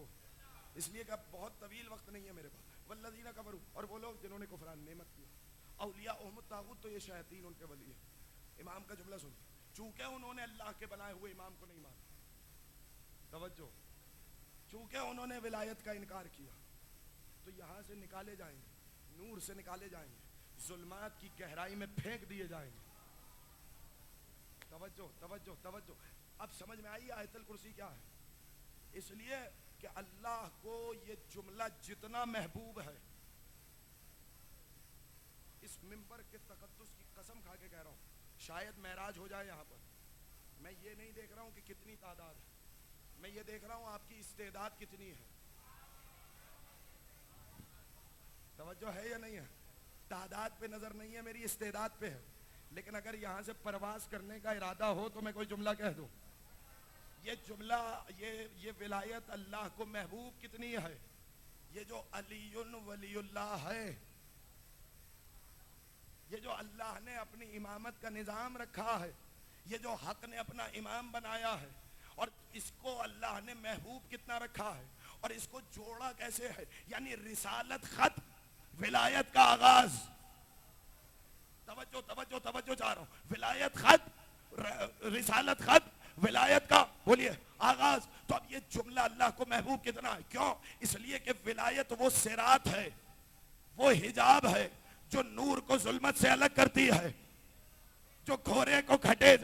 इसलिए कि अब बहुत तवील वक्त नहीं है मेरे पास। वल्लज़ीना कफरू, और वो लोग जिन्होंने कुफरान नेमत किया। औलिया उहमद तागूत, तो ये शैतान उनके वली है। इमाम का जुमला सुन, चूंकि उन्होंने अल्लाह के बनाए हुए इमाम को नहीं माना, तवज्जो, चूंकि उन्होंने विलायत का इनकार किया, तो यहां से निकाले जाएंगे, नूर से निकाले जाएंगे, जुल्मात की गहराई में फेंक दिए जाएंगे। तवज्जो तवज्जो तवज्जो। अब समझ में आई आयतुल कुर्सी क्या है? इसलिए कि अल्लाह को ये जुमला जितना महबूब है, इस मिंबर के तकद्दुस की कसम खा के कह रहा हूं, शायद महराज हो जाए यहां पर। मैं ये नहीं देख रहा हूं कि कितनी तादाद है, मैं ये देख रहा हूं आपकी इस्तेदाद कितनी है। तवज्जो है या नहीं है? तादाद पे नजर नहीं है मेरी, इस्तेदाद पे है। लेकिन अगर यहां से परवास करने का इरादा हो तो मैं कोई जुमला कह दूं। ये जुमला, ये विलायत अल्लाह को महबूब कितनी है। ये जो अलीयुन वलीउल्लाह है, ये जो अल्लाह ने अपनी इमामत का निजाम रखा है, ये जो हक ने अपना इमाम बनाया है, और इसको अल्लाह ने महबूब कितना रखा है, और इसको जोड़ा कैसे है। यानी रिसालत खत्म, विलायत का आगाज। तवज्जो तवज्जो तवज्जो चाह रहा हूं। विलायत खत्म, रिसालत खत्म, विलायत का बोलिए आगाज। तो अब ये जुमला अल्लाह को महबूब कितना है? क्यों? इसलिए कि विलायत वो सिरात है, वो हिजाब है जो नूर को जुल्मत से अलग करती है, जो घोरे को खटे,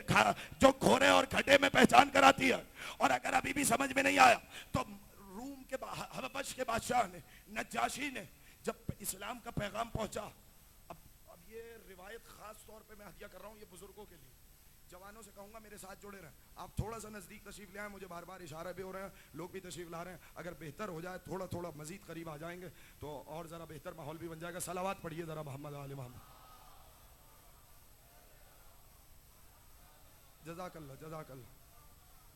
जो घोरे और खटे में पहचान कराती है। और अगर अभी भी समझ में नहीं आया तो रूम के हबश के बादशाह ने, नज्जाशी ने, जब इस्लाम का पैगाम पहुंचा, अब ये रिवायत खास तौर पे मैं हदिया कर रहा हूँ ये बुजुर्गों के लिए। जवानों से कहूंगा मेरे साथ जुड़े रहें, आप थोड़ा सा नजदीक तशरीफ ले आए, मुझे बार बार इशारे भी हो रहे हैं, लोग भी तशरीफ ला रहे हैं। अगर बेहतर हो जाए, थोड़ा थोड़ा मजीद करीब आ जाएंगे तो और जरा बेहतर माहौल भी बन जाएगा। सलावात पढ़िए जरा मोहम्मद आले मोहम्मद। जज़ाकल्लाह जज़ाकल्लाह।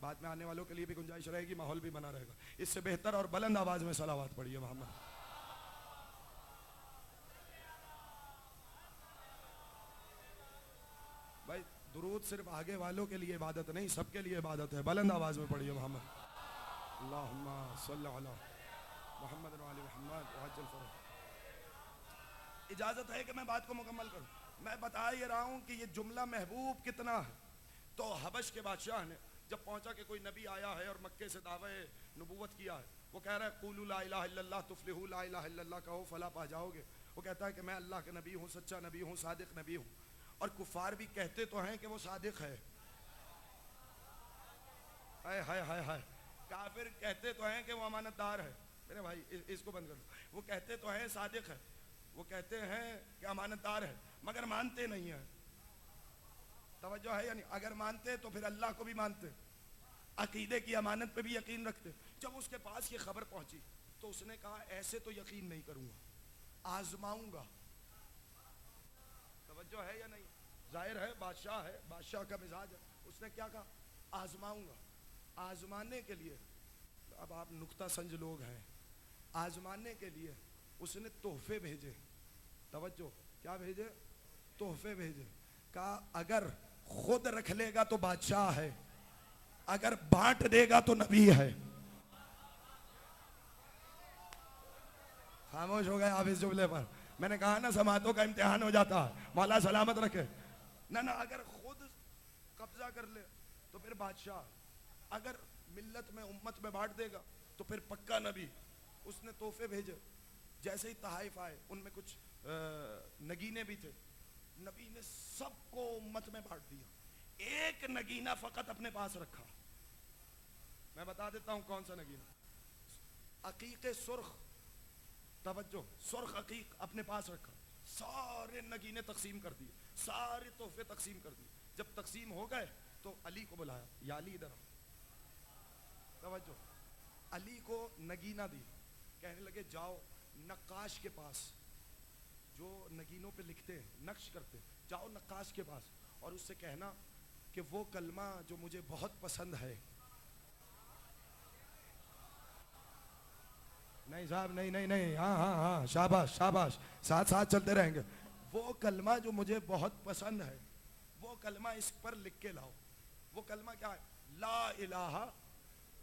बाद में आने वालों के लिए भी गुंजाइश रहेगी, माहौल भी बना रहेगा। इससे बेहतर और बुलंद आवाज में सलावात पढ़िए मोहम्मद। भाई दुरूद सिर्फ आगे वालों के लिए इबादत नहीं, सबके लिए इबादत है। बुलंद आवाज में पढ़िए मोहम्मद। अल्लाहुम्मा सल्ली अला मुहम्मद व आले मुहम्मद व अज्जल फरज। इजाजत है कि मैं बात को मुकम्मल करूं? मैं बता ये रहा हूं कि ये जुमला महबूब कितना है। तो हबश के बादशाह ने जब पहुंचा कि कोई नबी आया है और मक्के से दावे नबूवत किया है, वो कह रहा है कुलू ला इलाहा इल्लल्लाह तुफलिहू, ला इलाहा इल्लल्लाह कहो फला पा जाओगे। वो कहता है कि मैं अल्लाह के नबी हूँ, सच्चा नबी हूँ, सादिक नबी हूँ। और कुफार भी कहते तो हैं कि वो सादिक है। हाय हाय हाय हाय, काफिर कहते तो हैं कि वो अमानतदार है। मेरे भाई इसको बंद कर दो। वो कहते तो हैं सादिक है, वो कहते हैं कि अमानतदार है, मगर मानते नहीं है। तवज्जो है यानी, अगर मानते तो फिर अल्लाह को भी मानते, अकीदे की अमानत पे भी यकीन रखते। जब उसके पास ये खबर पहुंची तो उसने कहा ऐसे तो यकीन नहीं करूंगा, आजमाऊंगा। तवज्जो है या नहीं? जाहिर है बादशाह है, बादशाह का मिजाज है। उसने क्या कहा? आजमाऊंगा। आजमाने के लिए, अब आप नुक्ता संज लोग हैं, आजमाने के लिए उसने तोहफे भेजे। तवज्जो, क्या भेजे? तोहफे भेजे। कहा अगर खुद रख लेगा तो बादशाह है, अगर बांट देगा तो नबी है। खामोश हो गए आप इस जुमले पर। मैंने कहा ना समातों का इम्तिहान हो जाता है, मौला सलामत रखे। ना ना, अगर खुद कब्जा कर ले तो फिर बादशाह, अगर मिल्लत में उम्मत में बांट देगा तो फिर पक्का नबी। उसने तोहफे भेजे। जैसे ही तहाइफ आए उनमें कुछ नगीने भी थे। नबी ने सबको उम्मत में बांट दिया, एक नगीना फकत अपने पास रखा। मैं बता देता हूं कौन सा नगीना, अकीके सुर्ख। तवज्जो, सुर्ख अकीक अपने पास रखा। सारे नगीने तकसीम कर दिए, सारे तोहफे तकसीम कर दिए। जब तकसीम हो गए तो अली को बुलाया, या अली इधर। तवज्जो, अली को नगीना दी। कहने लगे जाओ नक्काश के पास, जो नगीनों पे लिखते हैं, नक्श करते हैं, जाओ नक्काश के पास और उससे कहना कि वो कलमा जो मुझे बहुत पसंद है। नहीं साहब, नहीं नहीं नहीं, हाँ हाँ हाँ, शाबाश शाबाश, साथ साथ चलते रहेंगे। वो कलमा जो मुझे बहुत पसंद है, वो कलमा इस पर लिख के लाओ। वो कलमा क्या है? ला इलाहा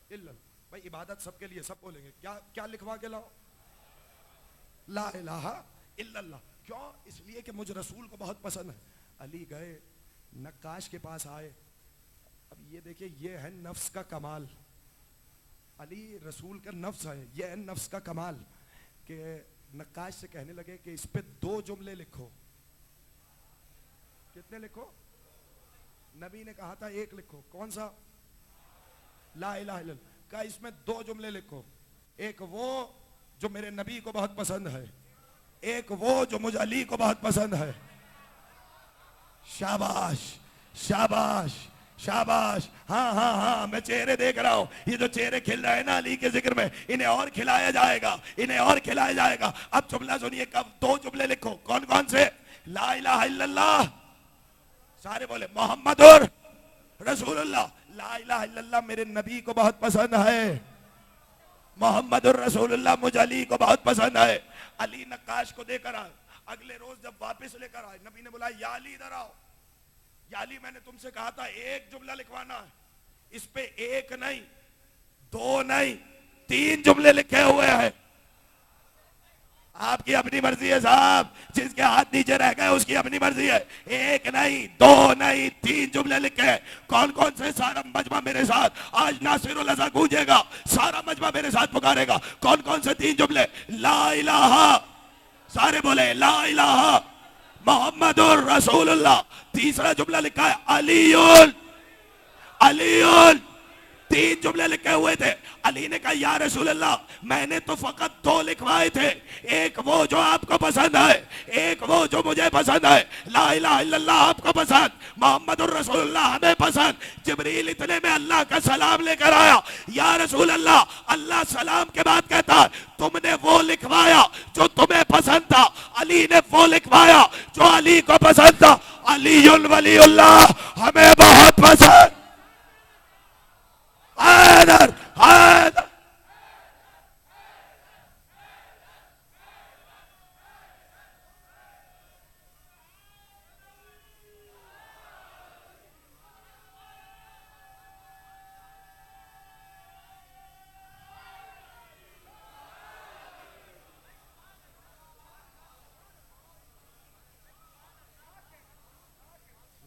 इल्लल्लाह। भाई इबादत सबके लिए, सब बोलेंगे। क्या क्या लिखवा के लाओ? ला इलाहा इल्लल्लाह। क्यों? इसलिए कि मुझे रसूल को बहुत पसंद है। अली गए, नक्काश के पास आए। अब ये देखिए, ये है नफ्स का कमाल। अली रसूल का नफ्स है, ये है नफ्स का कमाल। कि नक्काश से कहने लगे कि इस पे 2 जुमले लिखो। कितने लिखो? नबी ने कहा था 1 लिखो। कौन सा? ला इलाहा इल्लल्लाह का। इसमें 2 जुमले लिखो, एक वो जो मेरे नबी को बहुत पसंद है, एक वो जो मुझे अली को बहुत पसंद है। शाबाश शाबाश शाबाश। हाँ हाँ हाँ, मैं चेहरे देख रहा हूं, ये जो चेहरे खिल रहे हैं ना अली के जिक्र में, इन्हें और खिलाया जाएगा, इन्हें और खिलाया जाएगा। अब जुमला सुनिए, कब 2 जुमले लिखो। कौन कौन से? ला इलाहा इल्लल्लाह, सारे बोले मोहम्मदुर रसूलुल्लाह। ला इलाहा इल्लल्लाह मेरे नबी को बहुत पसंद है, मोहम्मदुर रसूलुल्लाह मुझे अली को बहुत पसंद है। अली नक्काश को देकर आए। अगले रोज जब वापस लेकर आए, नबी ने बोला या अली इधर आओ। या अली, मैंने तुमसे कहा था 1 जुमला लिखवाना है, इस पे 1 नहीं, 2 नहीं, 3 जुमले लिखे हुए हैं। आपकी अपनी मर्जी है साहब, जिसके हाथ नीचे रह गए उसकी अपनी मर्जी है। 1 नहीं, 2 नहीं, 3 जुमले लिखे। कौन कौन से? सारा मजमा मेरे साथ आज नासिरुल अज़ा गूंजेगा, सारा मजमा मेरे साथ पुकारेगा। कौन कौन से 3 जुमले? ला इलाहा, सारे बोले ला इलाहा मोहम्मदुर रसूलुल्लाह। तीसरा जुमला लिखा है अलीयुल अलीयुल। 3 जुमले लिखे हुए थे। अली ने कहा या रसूल अल्लाह, मैंने तो फकत 2 लिखवाए थे, एक वो जो आपको पसंद है, एक वो जो मुझे पसंद है। ला इलाहा इल्लल्लाह आपको पसंद, मोहम्मदुर रसूलुल्लाह हमें पसंद। जिब्रील इतने में अल्लाह का सलाम लेकर आया। या रसूल अल्लाह, अल्लाह सलाम के बाद कहता है तुमने वो लिखवाया जो तुम्हें पसंद था, अली ने वो लिखवाया जो अली को पसंद था। अलीयुल वलीउल्लाह हमें बहुत पसंद। हैदर हैदर।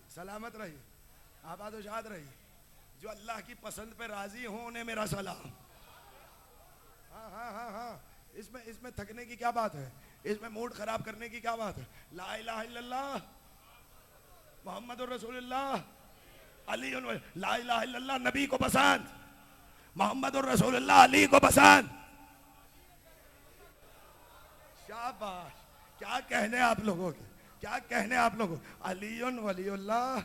सलामत रहिए, आबाद शाद रहिए। जो अल्लाह की पसंद पे राजी हो उन्हें मेरा सलाम। हाँ हाँ हाँ हाँ, इसमें इसमें थकने की क्या बात है, इसमें मूड खराब करने की क्या बात है। ला इलाहा इल्लल्लाह मोहम्मदुर रसूलुल्लाह अली, ला इलाहा इल्लल्लाह नबी को पसंद, मोहम्मदुर रसूलुल्लाह अली को पसंद। शाबाश, क्या कहने आप लोगों के, क्या कहने आप लोगों। अलीउन वलीउल्लाह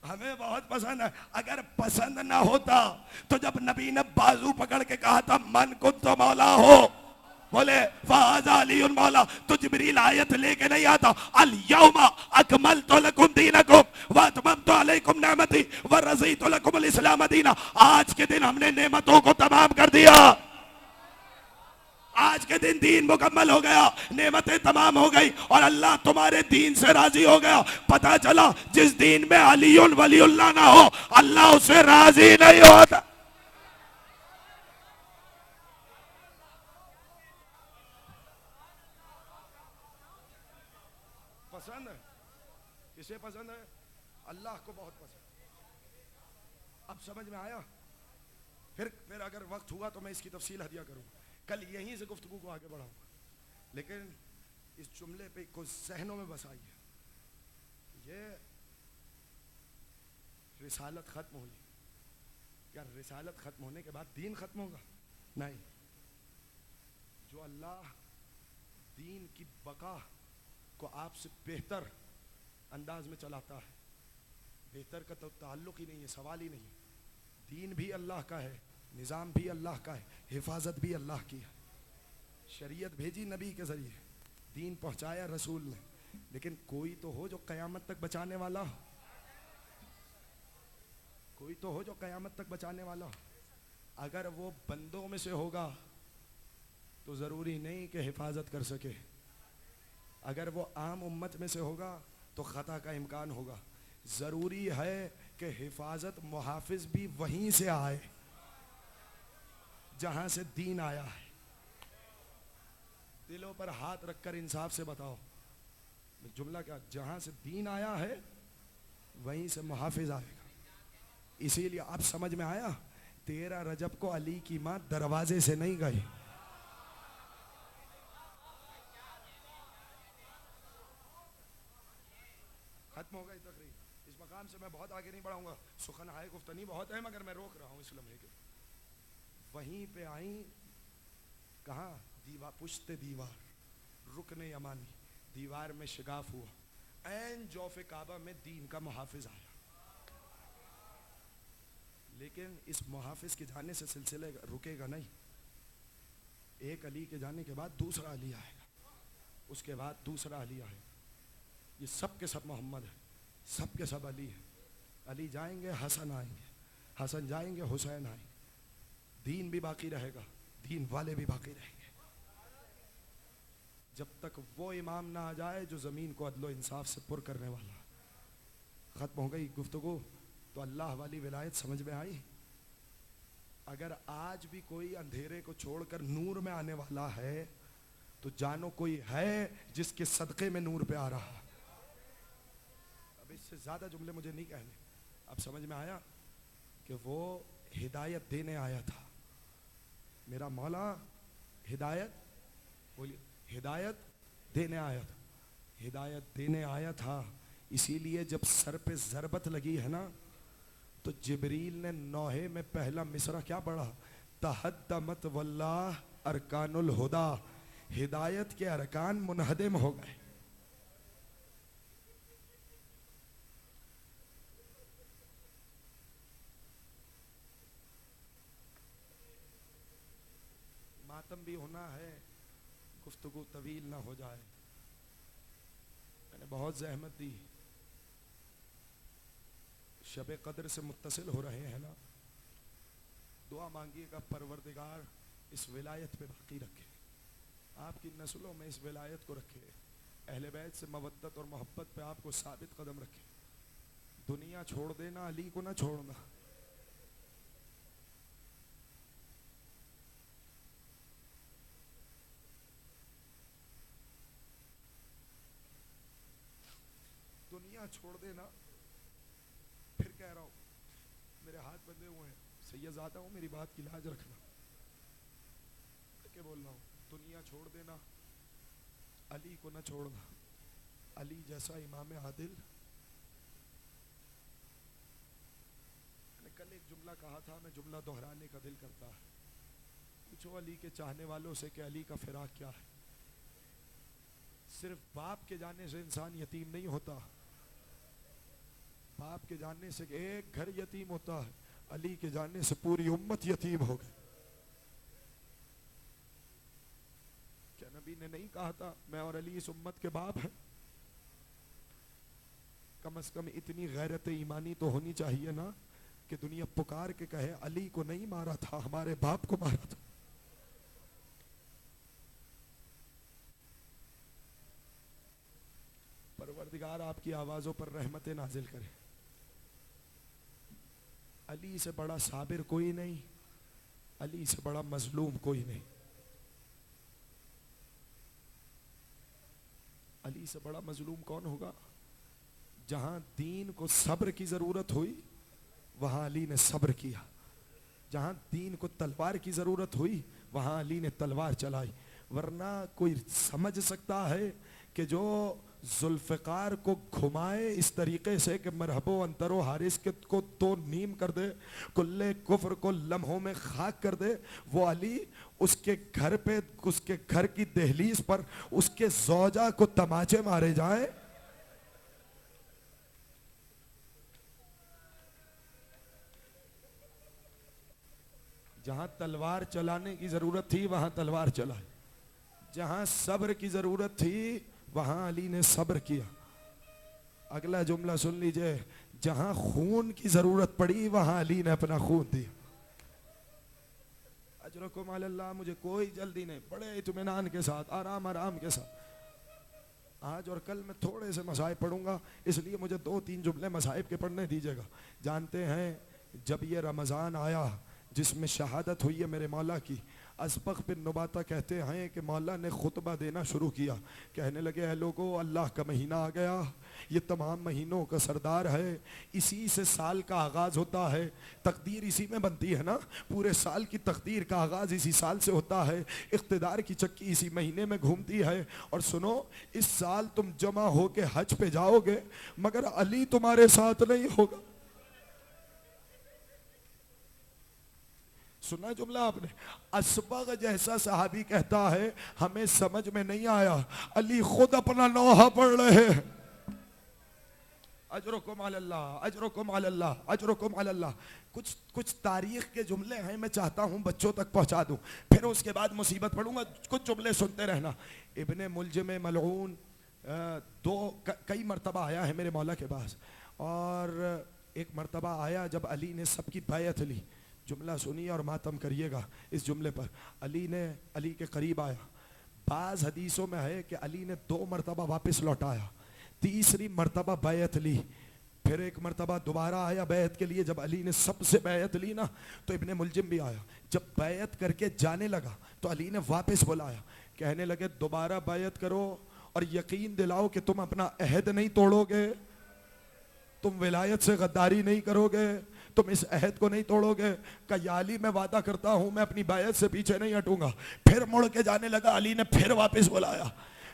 हमें बहुत पसंद है। अगर पसंद ना होता तो जब नबी ने बाजू पकड़ के कहा था मन कुन तो मौला हो, बोले फाज़ा अलीउन मौला, तो जिब्रील आयत लेके नहीं आता अल यौमा अकमलतु लकुम दीनकुम व अतममतु अलैकुम निअमती व रज़ीतु लकुमुल इस्लाम दीना। आज के दिन हमने नेमतों को तमाम कर दिया, आज के दिन दीन मुकम्मल हो गया, नेमतें तमाम हो गई और अल्लाह तुम्हारे दीन से राजी हो गया। पता चला जिस दीन में अलीउन वलीउल्लाह ना हो अल्लाह उससे राजी नहीं होता। पसंद है, किसे पसंद है? अल्लाह को बहुत पसंद। अब समझ में आया? फिर अगर वक्त हुआ तो मैं इसकी तफसील हदिया करूंगा, कल यहीं से गुफ्तगू को आगे बढ़ाऊंगा। लेकिन इस जुमले पे को जहनों में बसाइए, ये रिसालत खत्म हुई, क्या रिसालत खत्म होने के बाद दीन खत्म होगा? नहीं। जो अल्लाह दीन की बका को आपसे बेहतर अंदाज में चलाता है, बेहतर का तो ताल्लुक ही नहीं है, सवाल ही नहीं है। दीन भी अल्लाह का है, निज़ाम भी अल्लाह का है, हिफाजत भी अल्लाह की है। शरीयत भेजी नबी के ज़रिए, दीन पहुंचाया रसूल ने, लेकिन कोई तो हो जो क़यामत तक बचाने वाला हो, कोई तो हो जो क़यामत तक बचाने वाला हो। अगर वो बंदों में से होगा तो ज़रूरी नहीं कि हिफाजत कर सके, अगर वो आम उम्मत में से होगा तो ख़ता का इम्कान होगा। ज़रूरी है कि हिफाजत मुहाफिज भी वहीं से आए जहां से दीन आया है। दिलों पर हाथ रखकर इंसाफ से बताओ, जुमला क्या, जहां से दीन आया है वहीं से मुहाफिज आएगा। इसीलिए आप समझ में आया, 13 रजब को अली की मां दरवाजे से नहीं गई, खत्म हो गई तकरीर। इस मकाम से मैं बहुत आगे नहीं बढ़ाऊंगा, सुखन हाय गुफ्तनी बहुत है, मगर मैं रोक रहा हूं इस लम्हे के। वहीं पे आई, कहाँ? दीवार, पुश्ते दीवार, रुकने यमानी, दीवार में शिगाफ हुआ, ऐन जौफे काबा में दीन का मुहाफिज आया। लेकिन इस मुहाफिज के जाने से सिलसिले रुकेगा नहीं। एक अली के जाने के बाद दूसरा अली आएगा, उसके बाद दूसरा अली आएगा। ये सब के सब मोहम्मद है, सब के सब अली है। अली जाएंगे हसन आएंगे, हसन जाएंगे हुसैन आएंगे। दीन भी बाकी रहेगा, दीन वाले भी बाकी रहेंगे, जब तक वो इमाम ना आ जाए जो ज़मीन को अदलो इंसाफ से पुर करने वाला। ख़त्म हो गई गुफ्तगू। तो अल्लाह वाली विलायत समझ में आई। अगर आज भी कोई अंधेरे को छोड़कर नूर में आने वाला है तो जानो कोई है जिसके सदक़े में नूर पे आ रहा है। अब इससे ज़्यादा जुमले मुझे नहीं कहने। अब समझ में आया कि वो हिदायत देने आया था। मेरा मौला हिदायत, बोलिए, हिदायत देने आया था, हिदायत देने आया था। इसीलिए जब सर पे ज़रबत लगी है ना, तो जिब्रील ने नौहे में पहला मिसरा क्या पढ़ा? तहद्दमत वल्लाह अरकानुल हुदा, हिदायत के अरकान मुनहदम हो गए। मातम भी होना है, गुफ्तगू तवील ना हो जाए। मैंने बहुत जहमत दी, शब कद्र से मुत्तसिल हो रहे हैं ना, दुआ मांगिएगा परवरदिगार इस विलायत पे बाकी रखे, आपकी नस्लों में इस विलायत को रखे, अहले बैत से मवद्दत और मोहब्बत पे आपको साबित कदम रखे। दुनिया छोड़ देना, अली को ना छोड़ना। दुनिया छोड़ देना। फिर कह रहा हूं, मेरे हाथ बंधे हुए हैं, सैयद ज़ादा हूं, मेरी बात की लाज रखना। के बोल रहा हूँ, दुनिया छोड़ देना, अली को न छोड़ना। अली जैसा इमाम आदिल। मैंने कल एक जुमला कहा था, मैं जुमला दोहराने का दिल करता है। पूछो अली के चाहने वालों से कि अली का फिराक क्या है। सिर्फ बाप के जाने से इंसान यतीम नहीं होता, बाप के जानने से एक घर यतीम होता है, अली के जानने से पूरी उम्मत यतीम हो गई। क्या नबी ने नहीं कहा था मैं और अली इस उम्मत के बाप हैं? कम से कम इतनी गैरत ईमानी तो होनी चाहिए ना कि दुनिया पुकार के कहे अली को नहीं मारा था, हमारे बाप को मारा था। परवरदिगार आपकी आवाजों पर रहमतें नाजिल करे। अली से बड़ा साबिर कोई नहीं, अली से बड़ा मजलूम कोई नहीं। अली से बड़ा मजलूम कौन होगा? जहां दीन को सब्र की जरूरत हुई वहां अली ने सब्र किया, जहां दीन को तलवार की जरूरत हुई वहां अली ने तलवार चलाई। वरना कोई समझ सकता है कि जो जुल्फ़िकार को घुमाए इस तरीके से कि मरहबो अंतरो हारिस के को तो नीम कर दे, कुल्ले कुफ्र को लम्हों में खाक कर दे, वो अली उसके घर पे, उसके घर की दहलीज पर उसके ज़ौजा को तमाचे मारे जाए, जहां तलवार चलाने की जरूरत थी वहां तलवार चलाई, जहां सब्र की जरूरत थी वहां अली ने सब्र किया। अगला जुमला सुन लीजिए, जहां खून की जरूरत पड़ी वहां अली ने अपना खून दिया। अजरकुम अल्लाह, मुझे कोई जल्दी नहीं, बड़े इत्मीनान के साथ, आराम आराम के साथ। आज और कल मैं थोड़े से मसाइब पढ़ूंगा, इसलिए मुझे 2-3 जुमले मसाइब के पढ़ने दीजिएगा। जानते हैं जब ये रमज़ान आया जिसमें शहादत हुई है मेरे मौला की, असबक बिन नुबाता कहते हैं कि मौला ने खुतबा देना शुरू किया। कहने लगे, ऐ लोगो, अल्लाह का महीना आ गया, ये तमाम महीनों का सरदार है, इसी से साल का आगाज़ होता है, तकदीर इसी में बनती है ना, पूरे साल की तकदीर का आगाज़ इसी साल से होता है, इक़्तिदार की चक्की इसी महीने में घूमती है। और सुनो, इस साल तुम जमा हो के हज पे जाओगे मगर अली तुम्हारे साथ नहीं होगा। सुना जुमला आपने? असबग जैसा सहाबी कहता है, हमें समझ में नहीं आया, अली खुद अपना नौहा पढ़ रहे हैं। अजरुकुम अल्लाह, अजरुकुम अल्लाह, अजरुकुम अल्लाह। कुछ तारीख के जुमले हैं, मैं चाहता हूं बच्चों तक पहुंचा दूं, फिर उसके बाद मुसीबत पढ़ूंगा। कुछ जुमले सुनते रहना। इब्ने मुलजिम मलऊन कई मरतबा आया है मेरे मौला के पास, और एक मरतबा आया जब अली ने सबकी बैयत ली। जुमला सुनिए और मातम करिएगा इस जुमले पर। अली के करीब आया। बाज़ हदीसों में है कि अली ने 2 मरतबा वापस लौटाया, तीसरी मरतबा बैयत ली, फिर एक मरतबा दोबारा आया बैयत के लिए। जब अली ने सबसे बैयत ली ना तो इब्ने मुलजिम भी आया। जब बैयत करके जाने लगा तो अली ने वापस बुलाया। कहने लगे, दोबारा बैयत करो और यकीन दिलाओ कि तुम अपना अहद नहीं तोड़ोगे, तुम विलायत से गद्दारी नहीं करोगे, तुम इस अहद को नहीं तोड़ोगे। का या अली, मैं वादा करता हूं मैं अपनी बैयत से पीछे नहीं हटूंगा। फिर मुड़ के जाने लगा, अली ने फिर वापस बुलाया,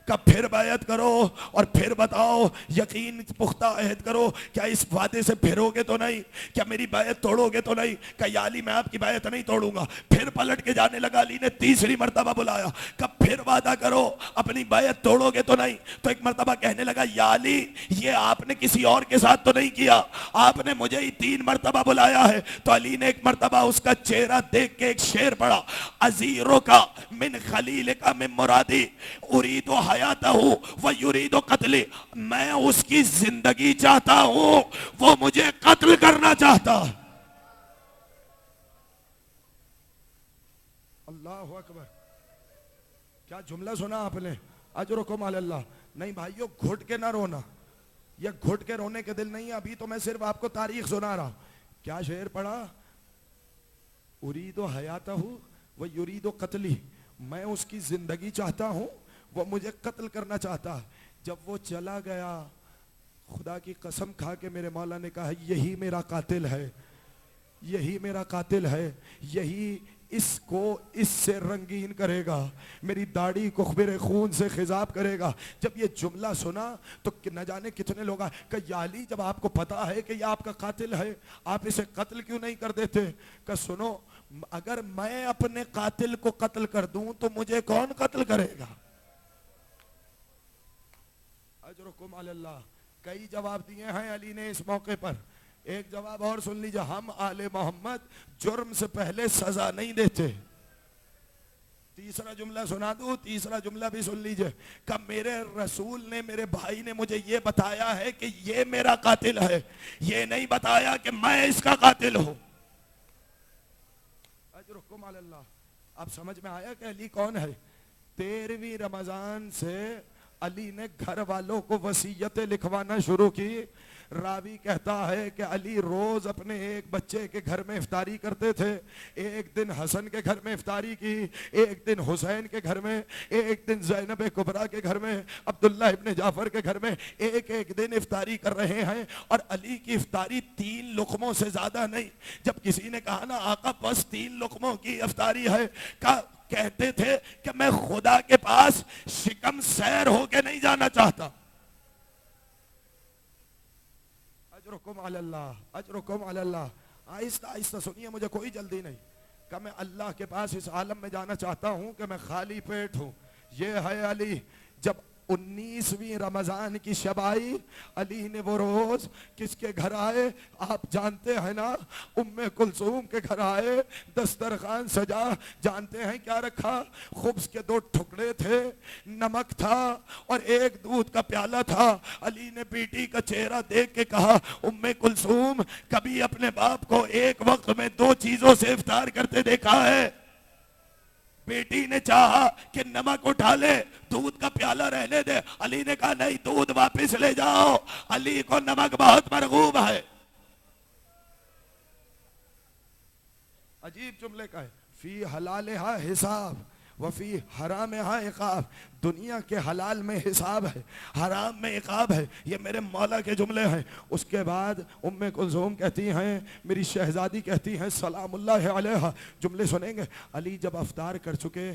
का फिर बैयत करो और फिर बताओ, यकीन पुख्ता अहद करो, क्या इस वादे से फिरोगे तो नहीं, क्या मेरी बैयत तोड़ोगे तो नहीं। का या अली, मैं आपकी बैयत नहीं तोड़ूंगा। फिर पलट के जाने लगा, अली ने तीसरी मरतबा बुलाया, कब फिर वादा करो अपनी बैयत तोड़ोगे तो नहीं। तो एक मरतबा कहने लगा, या अली, ये आपने किसी और के साथ तो नहीं किया, आपने मुझे ही 3 मरतबा बुलाया है। तो अली ने एक मरतबा उसका चेहरा देख के एक शेर पढ़ा, अजीरों का मिन खलील का मिन मुरादी उरीदो हयाता हूं वह युरीदो कत्ले, मैं उसकी जिंदगी चाहता हूं, वो मुझे कत्ल करना चाहता। अल्लाह अकबर। क्या जुमला सुना आपने? अजरुकुम अल्लाह। नहीं भाइयों, घुट के ना रोना, या घुट के रोने के दिल नहीं। अभी तो मैं सिर्फ आपको तारीख सुना रहा हूं। क्या शेर पढ़ा? उरीदो हयाता हूं वह युरीदो कत्ली, मैं उसकी जिंदगी चाहता हूं, वो मुझे कत्ल करना चाहता है। जब वो चला गया, खुदा की कसम खा के मेरे मौला ने कहा, यही मेरा कातिल है, यही मेरा कातिल है, यही इसको इससे रंगीन करेगा, मेरी दाढ़ी को मेरे खून से खिजाब करेगा। जब ये जुमला सुना तो न जाने कितने लोग आए कि या अली, जब आपको पता है कि ये आपका कातिल है, आप इसे कत्ल क्यों नहीं कर देते? कि सुनो, अगर मैं अपने कातिल को कत्ल कर दूं तो मुझे कौन कत्ल करेगा? अजरुकुम अलल्लाह। कई जवाब दिए हैं अली ने इस मौके पर। एक जवाब और सुन लीजिए, हम आले मोहम्मद जुर्म से पहले सजा नहीं देते। तीसरा जुमला सुना दूं, तीसरा जुमला भी सुन लीजिए। कब मेरे रसूल ने, मेरे भाई ने मुझे ये बताया है कि ये मेरा कातिल है, ये नहीं बताया कि मैं इसका कातिल हूं। अजरुकुम अलल्लाह। अब समझ में आया कि अली कौन है? 13वीं रमजान से अली ने घर वालों को वसीयतें लिखवाना शुरू की। रावी कहता है कि अली रोज अपने एक बच्चे के घर में इफ्तारी करते थे। एक दिन हसन के घर में इफ्तारी की, एक दिन हुसैन के घर में, एक दिन ज़ैनब कुबरा के घर में, अब्दुल्ला इब्ने जाफर के घर में, एक एक दिन इफ्तारी कर रहे हैं। और अली की इफ्तारी 3 लुक़मों से ज्यादा नहीं। जब किसी ने कहा ना आका बस 3 लुक़मों की इफ्तारी है, कहते थे कि मैं खुदा के पास शिकम सैर होके नहीं जाना चाहता। अजरुकुम अलल्लाह, अजरुकुम अलल्लाह। आहिस्ता आहिस्ता सुनिए, मुझे कोई जल्दी नहीं। कि मैं अल्लाह के पास इस आलम में जाना चाहता हूं कि मैं खाली पेट हूं। ये है अली। जब 19वीं रमजान की शब आई, अली ने वो रोज किसके घर आए आप जानते हैं ना? उम्मे कुलसूम के घर आए। दस्तरखान सजा, जानते हैं क्या रखा? खुब्स के 2 टुकड़े थे, नमक था और एक दूध का प्याला था। अली ने बेटी का चेहरा देख के कहा, उम्मे कुलसूम, कभी अपने बाप को एक वक्त में 2 चीजों से इफ्तार करते देखा है? बेटी ने चाहा कि नमक उठा ले, दूध का प्याला रहने दे। अली ने कहा नहीं, दूध वापस ले जाओ, अली को नमक बहुत मरगूब है। अजीब जुमले का है, फी हलालिहा हिसाब वफी हराम इकाब। दुनिया के हलाल में हिसाब है, हराम में इकाब है। ये मेरे मौला के जुमले हैं। उसके बाद उम्मे कुलसूम कहती हैं, मेरी शहजादी कहती हैं सलामुल्लाह अलैहा, जुमले सुनेंगे। अली जब अफ्तार कर चुके,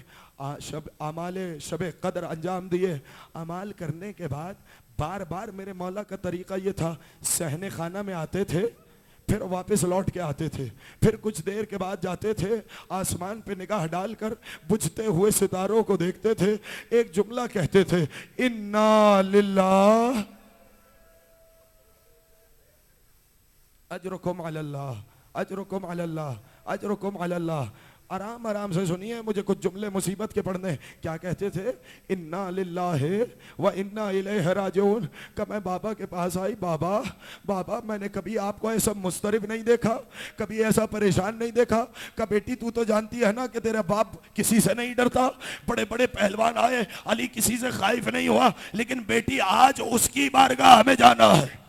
शब कदर अंजाम दिए, अमाल करने के बाद बार बार मेरे मौला का तरीका ये था, सहने खाना में आते थे, फिर वापस लौट के आते थे, फिर कुछ देर के बाद जाते थे, आसमान पे निगाह डालकर बुझते हुए सितारों को देखते थे, एक जुमला कहते थे, इन्ना लिल्लाह अजरुकुम अलल्लाह, अजरुकुम अलल्लाह, अजरुकुम अलल्लाह। आराम आराम से सुनिए, मुझे कुछ जुमले मुसीबत के पढ़ने। क्या कहते थे? इन्ना लिल्लाहि व इन्ना इलैहि राजिऊन। कब मैं बाबा के पास आई, बाबा बाबा मैंने कभी आपको ऐसा मुस्तरिब नहीं देखा, कभी ऐसा परेशान नहीं देखा। कब बेटी तू तो जानती है ना कि तेरा बाप किसी से नहीं डरता, बड़े बड़े पहलवान आए, अली किसी से खाइफ नहीं हुआ, लेकिन बेटी आज उसकी बारगाह में जाना है।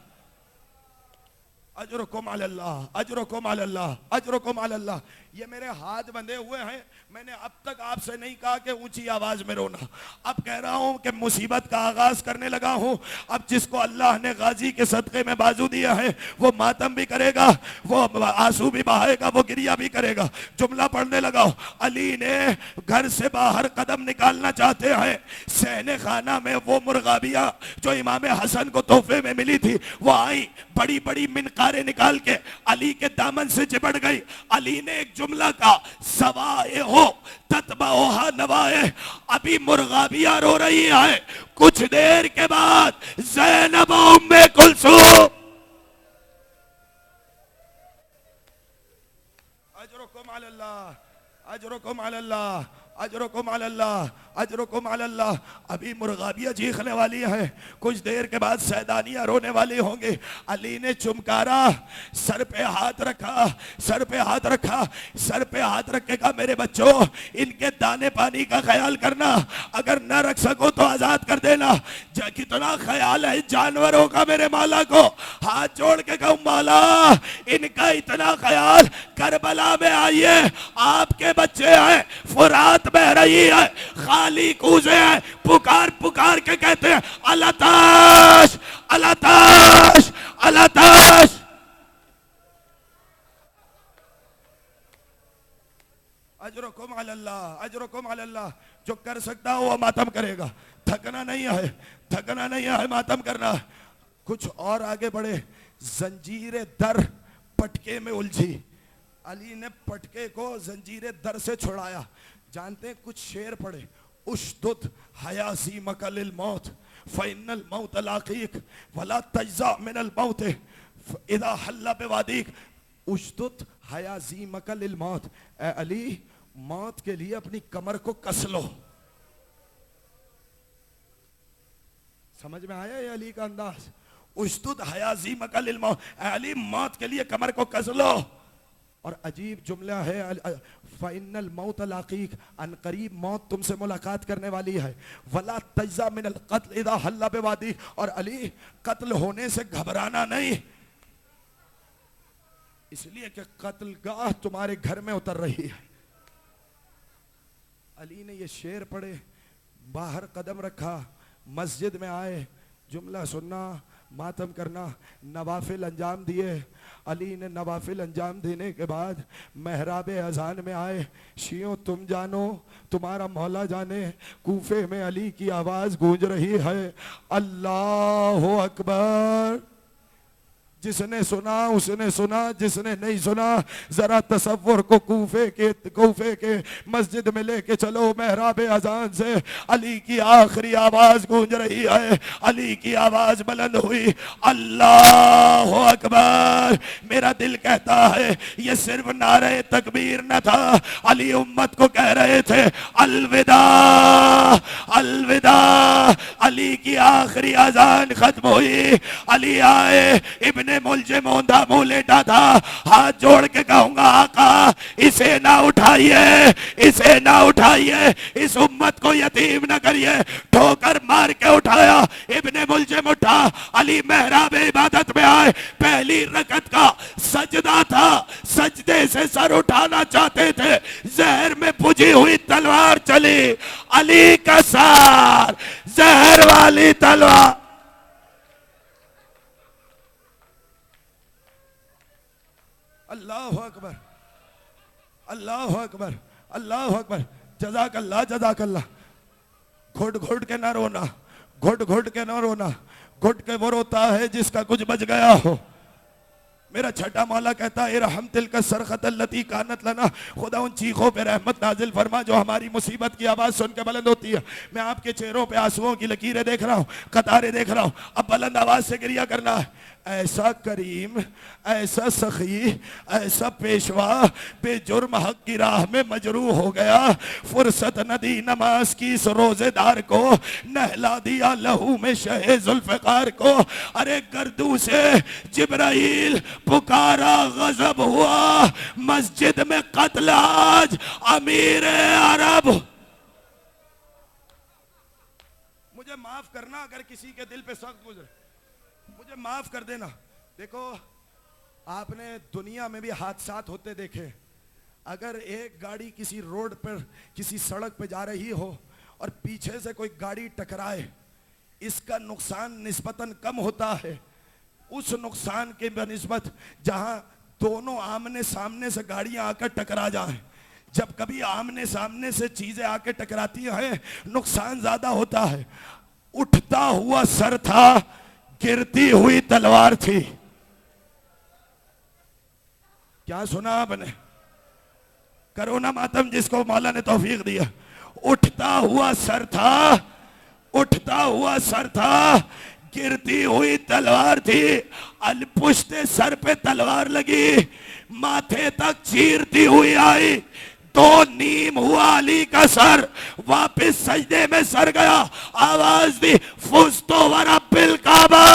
अजरुकुम अलल्लाह, अजरुकुम अलल्लाह, अजरुकुम अलल्लाह। ये मेरे हाथ बंधे हुए हैं। मैंने अब तक आपसे नहीं कहा कि ऊंची आवाज में रोना। अब कह रहा हूं कि मुसीबत का आगाज करने लगा हूं। अब जिसको अल्लाह ने गाजी के सदक़े में बाजू दिया है, वो मातम भी करेगा, वो आंसू भी बहाएगा, वो गिरिया भी करेगा। जुमला पढ़ने लगा। अली ने घर से बाहर कदम निकालना चाहते हैं, सहने खाना में वो मुर्गाबिया जो इमाम हसन को तोहफे में मिली थी, वो आई, बड़ी बड़ी मिनकारें निकाल के अली के दामन से चिपट गई। अली ने एक जुमला का, सवाए हो ततबाहा नवाए। अभी मुर्गाबिया रो रही है, कुछ देर के बाद ज़ैनब उम्मे कुलसूम। अजरुकुम अलल्लाह, अजरुकुम अलल्लाह, अजरुकुम अलल्लाह, अजरुकुम अलल्लाह। अभी मुर्गाबिया चीखने वाली है, कुछ देर के बाद सैदानियां रोने वाली होंगी। अली ने चुमकारा, सर पे हाथ रखा, सर पे हाथ रखा, सर पे हाथ रख के कहा, मेरे बच्चों इनके दाने पानी का ख्याल करना, अगर न रख सको तो आजाद कर देना। कितना ख्याल है जानवरों का मेरे मौला को। हाथ जोड़ के कहूं, मौला इनका इतना ख्याल, करबला में आइए, आपके बच्चे हैं, फुरात बह रही है, खाली कूजे हैं, पुकार पुकार के कहते हैं अलताश अलताश अलताश। अजरुकुम अलल्लाह, अजरुकुम अलल्लाह। जो कर सकता है वो मातम करेगा, थकना नहीं है, थकना नहीं है, मातम करना। कुछ और आगे बढ़े, जंजीरे दर पटके में उलझी, अली ने पटके को जंजीरे दर से छुड़ाया। जानते हैं कुछ शेर पढ़े, उशदुद हयाजी मकलिल मौत फ़इन्नल मौत लाक़ीक वला तज्ज़ा मिनल मौत इज़ा हल्ला बिवादीक। उशदुद हयाजी मकलिल मौत, ए अली मौत के लिए अपनी कमर को कस लो। समझ में आया ये अली का अंदाज? उशदुद हयाजी मकलिल मौत, ए अली मौत के लिए कमर को कस लो। और अजीब जुमला है, फ़इन्नल मौत लाक़ीक, अनकरीब मौत तुमसे मुलाकात करने वाली है। वला तज्ज़ा मिनल क़त्ल इज़ा हल्ला बिवादी, और अली कत्ल होने से घबराना नहीं, इसलिए कि कत्ल गाह तुम्हारे घर में उतर रही है। अली ने ये शेर पढ़े, बाहर कदम रखा, मस्जिद में आए, जुमला सुनना, मातम करना, नवाफिल अंजाम दिए। अली ने नवाफिल अंजाम देने के बाद महराब अजान में आए। शियों तुम जानो, तुम्हारा मौला जाने, कूफे में अली की आवाज गूंज रही है, अल्लाह अकबर। जिसने सुना उसने सुना, जिसने नहीं सुना जरा तसव्वुर को कूफे के मस्जिद में लेके चलो। महराब अजान से अली की आखिरी आवाज गूंज रही है। अली की आवाज बुलंद हुई, अल्लाह अकबर। मेरा दिल कहता है ये सिर्फ नारे तकबीर न था, अली उम्मत को कह रहे थे अलविदा अलविदा। अली की आखिरी अजान खत्म हुई, अली आए, इब्ने मुलजिम औंधा मुंह लेटा था, हाथ जोड़ के कहूंगा आका इसे ना उठाइए, इसे ना उठाइए, इस उम्मत को यतीम न करिए। ठोकर मार के उठाया, इब्ने मुलजिम उठा, अली महराब इबादत में आए। पहली रकत का सजदा था, सजदे से सर उठाना चाहते थे, जहर में पुजी हुई तलवार चली, अली का सर जहर वाली तलवार। अल्लाह अकबर, अल्लाह अकबर, अल्लाह अकबर। जज़ाक अल्लाह, जज़ाक अल्लाह। घुट घुट के ना रोना, घुट घुट के ना रोना, घुट के वो रोता है जिसका कुछ बच गया हो। मेरा छठा मौला कहता है इरहम तिलका सरखत लती कानत लना, खुदा उन चीखों पे रहमत नाजिल फरमा जो हमारी मुसीबत की आवाज़ सुन के बुलंद होती है। मैं आपके चेहरों पे आंसुओं की लकीरें देख रहा हूँ, कतारें देख रहा हूँ, अब बुलंद आवाज़ से गिरिया करना है। ऐसा करीम, ऐसा सखी, ऐसा पेशवा बेजुर्म हक की राह में मजरू हो गया। फुर्सत न दी नमाज की इस रोजेदार को, नहला दिया लहू में शहे जुल्फ़िकार को। अरे गर्दू से जिब्राइल पुकारा, गजब हुआ, मस्जिद में कत्ल आज अमीर अरब। मुझे माफ करना अगर किसी के दिल पे सख्त गुजरे, मुझे माफ कर देना। देखो आपने दुनिया में भी हादसात होते देखे। अगर एक गाड़ी किसी रोड पर, किसी सड़क पे जा रही हो और पीछे से कोई गाड़ी टकराए, इसका नुकसान निस्बतन कम होता है उस नुकसान के बनिस्बत जहां दोनों आमने सामने से गाड़ियां आकर टकरा जाएं। जब कभी आमने सामने से चीजें आकर टकराती हैं नुकसान ज्यादा होता है। उठता हुआ सर था, गिरती हुई तलवार थी। क्या सुना आपने? करो ना मातम जिसको मौला ने तौफीक दिया। उठता हुआ सर था, उठता हुआ सर था, गिरती हुई तलवार थी। अलपुश्ते सर पे तलवार लगी, माथे तक चीरती हुई आई, तो नीम हुआ अली का सर, वापस सजदे में सर गया, आवाज दी फुस्तो वरब्बिल काबा।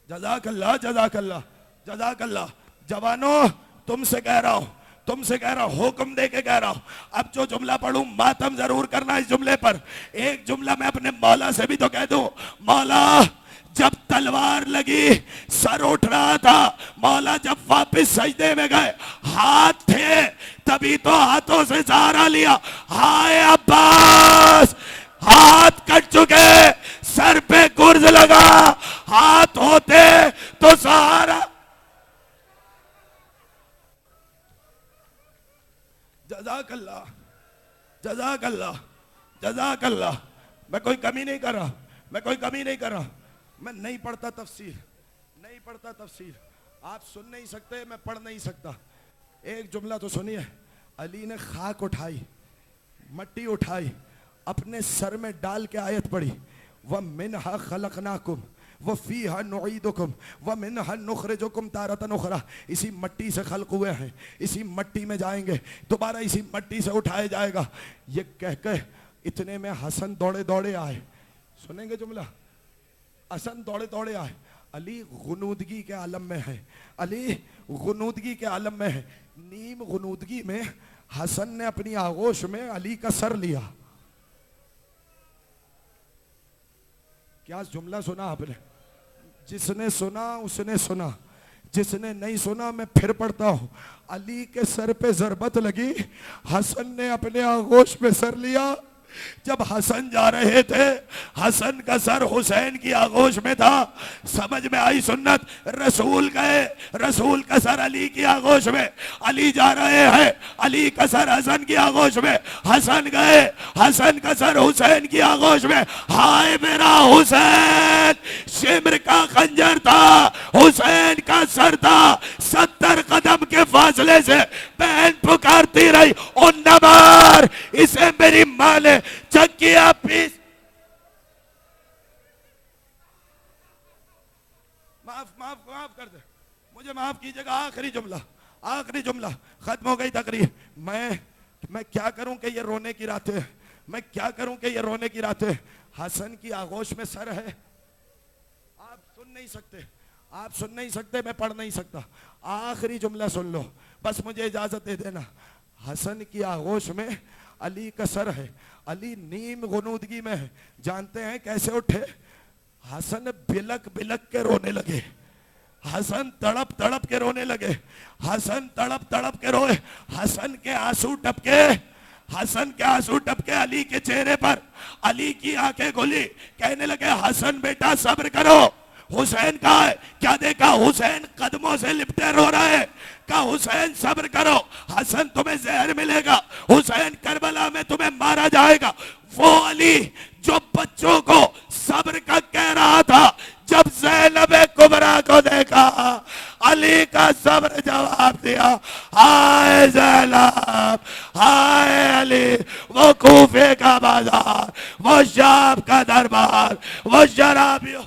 जज़ाकल्लाह, जज़ाकल्लाह, जज़ाकल्लाह। जवानों तुमसे कह रहा हूं, तुमसे कह रहा हूं, हुक्म दे के कह रहा हूं, अब जो जुमला पढ़ूं मातम जरूर करना इस जुमले पर। एक जुमला मैं अपने मौला से भी तो कह दूं, मौला जब तलवार लगी सर उठ रहा था, मौला जब वापस सजदे में गए हाथ थे, तभी तो हाथों से सहारा लिया। हाय अब्बास, हाथ कट चुके, सर पे गुर्ज लगा, हाथ होते तो सहारा। जज़ाकल्लाह, जज़ाकल्लाह, जज़ाकल्लाह। मैं कोई कमी नहीं कर रहा, मैं कोई कमी नहीं कर रहा। मैं नहीं पढ़ता तफसीर, नहीं पढ़ता तफसीर। आप सुन नहीं सकते, मैं पढ़ नहीं सकता। एक जुमला तो सुनिए। अली ने खाक उठाई, मट्टी उठाई, अपने सर में डाल के आयत पढ़ी, व मिनहा खलकनाकुम व फीहा नुईदुकुम व मिनहा नुखरिजुकुम तारतन उखरा। इसी मट्टी से खल्क हुए हैं, इसी मट्टी में जाएंगे, दोबारा इसी मट्टी से उठाया जाएगा। ये कह के इतने में हसन दौड़े दौड़े आए। सुनेंगे जुमला? हसन दौड़े दौड़े आए। अली गुनूदगी के आलम में है, अली गुनूदगी के आलम में है। नीम गुनूदगी में हसन ने अपनी आगोश में अली का सर लिया। क्या जुमला सुना आपने? जिसने सुना उसने सुना, जिसने नहीं सुना मैं फिर पढ़ता हूं। अली के सर पे जरबत लगी, हसन ने अपने आगोश में सर लिया। जब हसन जा रहे थे, हसन का सर हुसैन की आगोश में था। समझ में आई सुन्नत? रसूल गए, रसूल का सर अली की आगोश में, अली जा रहे हैं, अली का सर हसन की आगोश में, हसन गए, हसन का सर हुसैन की आगोश में। हाय मेरा हुसैन, शिमर का खंजर था, हुसैन का सर था। 70 कदम के फासले से बहन पुकारती रही, ओ नबार, इसे मेरी मां ने चक्किया पीस। माफ माफ माफ कर दे, मुझे माफ कीजिएगा। आखिरी जुमला, आखिरी जुमला, खत्म हो गई तकरीर। मैं क्या करूं कि ये रोने की रात है, मैं क्या करूं कि ये रोने की रात है। हसन की आगोश में सर है। आप सुन नहीं सकते, आप सुन नहीं सकते, मैं पढ़ नहीं सकता। आखिरी जुमला सुन लो, बस मुझे इजाजत दे देना। हसन की आगोश में अली का सर है, अली नीम गुनूदगी में है। जानते हैं कैसे उठे? हसन बिलक बिलक के रोने लगे, हसन तड़प तड़प के रोने लगे, हसन तड़प तड़प के रोए। हसन के आंसू टपके, हसन के आंसू टपके अली के चेहरे पर। अली की आंखें खुली, कहने लगे हसन बेटा सब्र करो। हुसैन कहा है, क्या देखा? हुसैन कदमों से लिपटे रो रहा है। कहा हुसैन सब्र करो, हसन तुम्हें जहर मिलेगा, हुसैन करबला में तुम्हें मारा जाएगा। वो अली जो बच्चों को सब्र का कह रहा था, जब ज़ैनब कुबरा को देखा, अली का सब्र जवाब दिया। हाय ज़ैनब, हाय अली, वो कूफे का बाजार, वो शाम का दरबार, वो शराबियों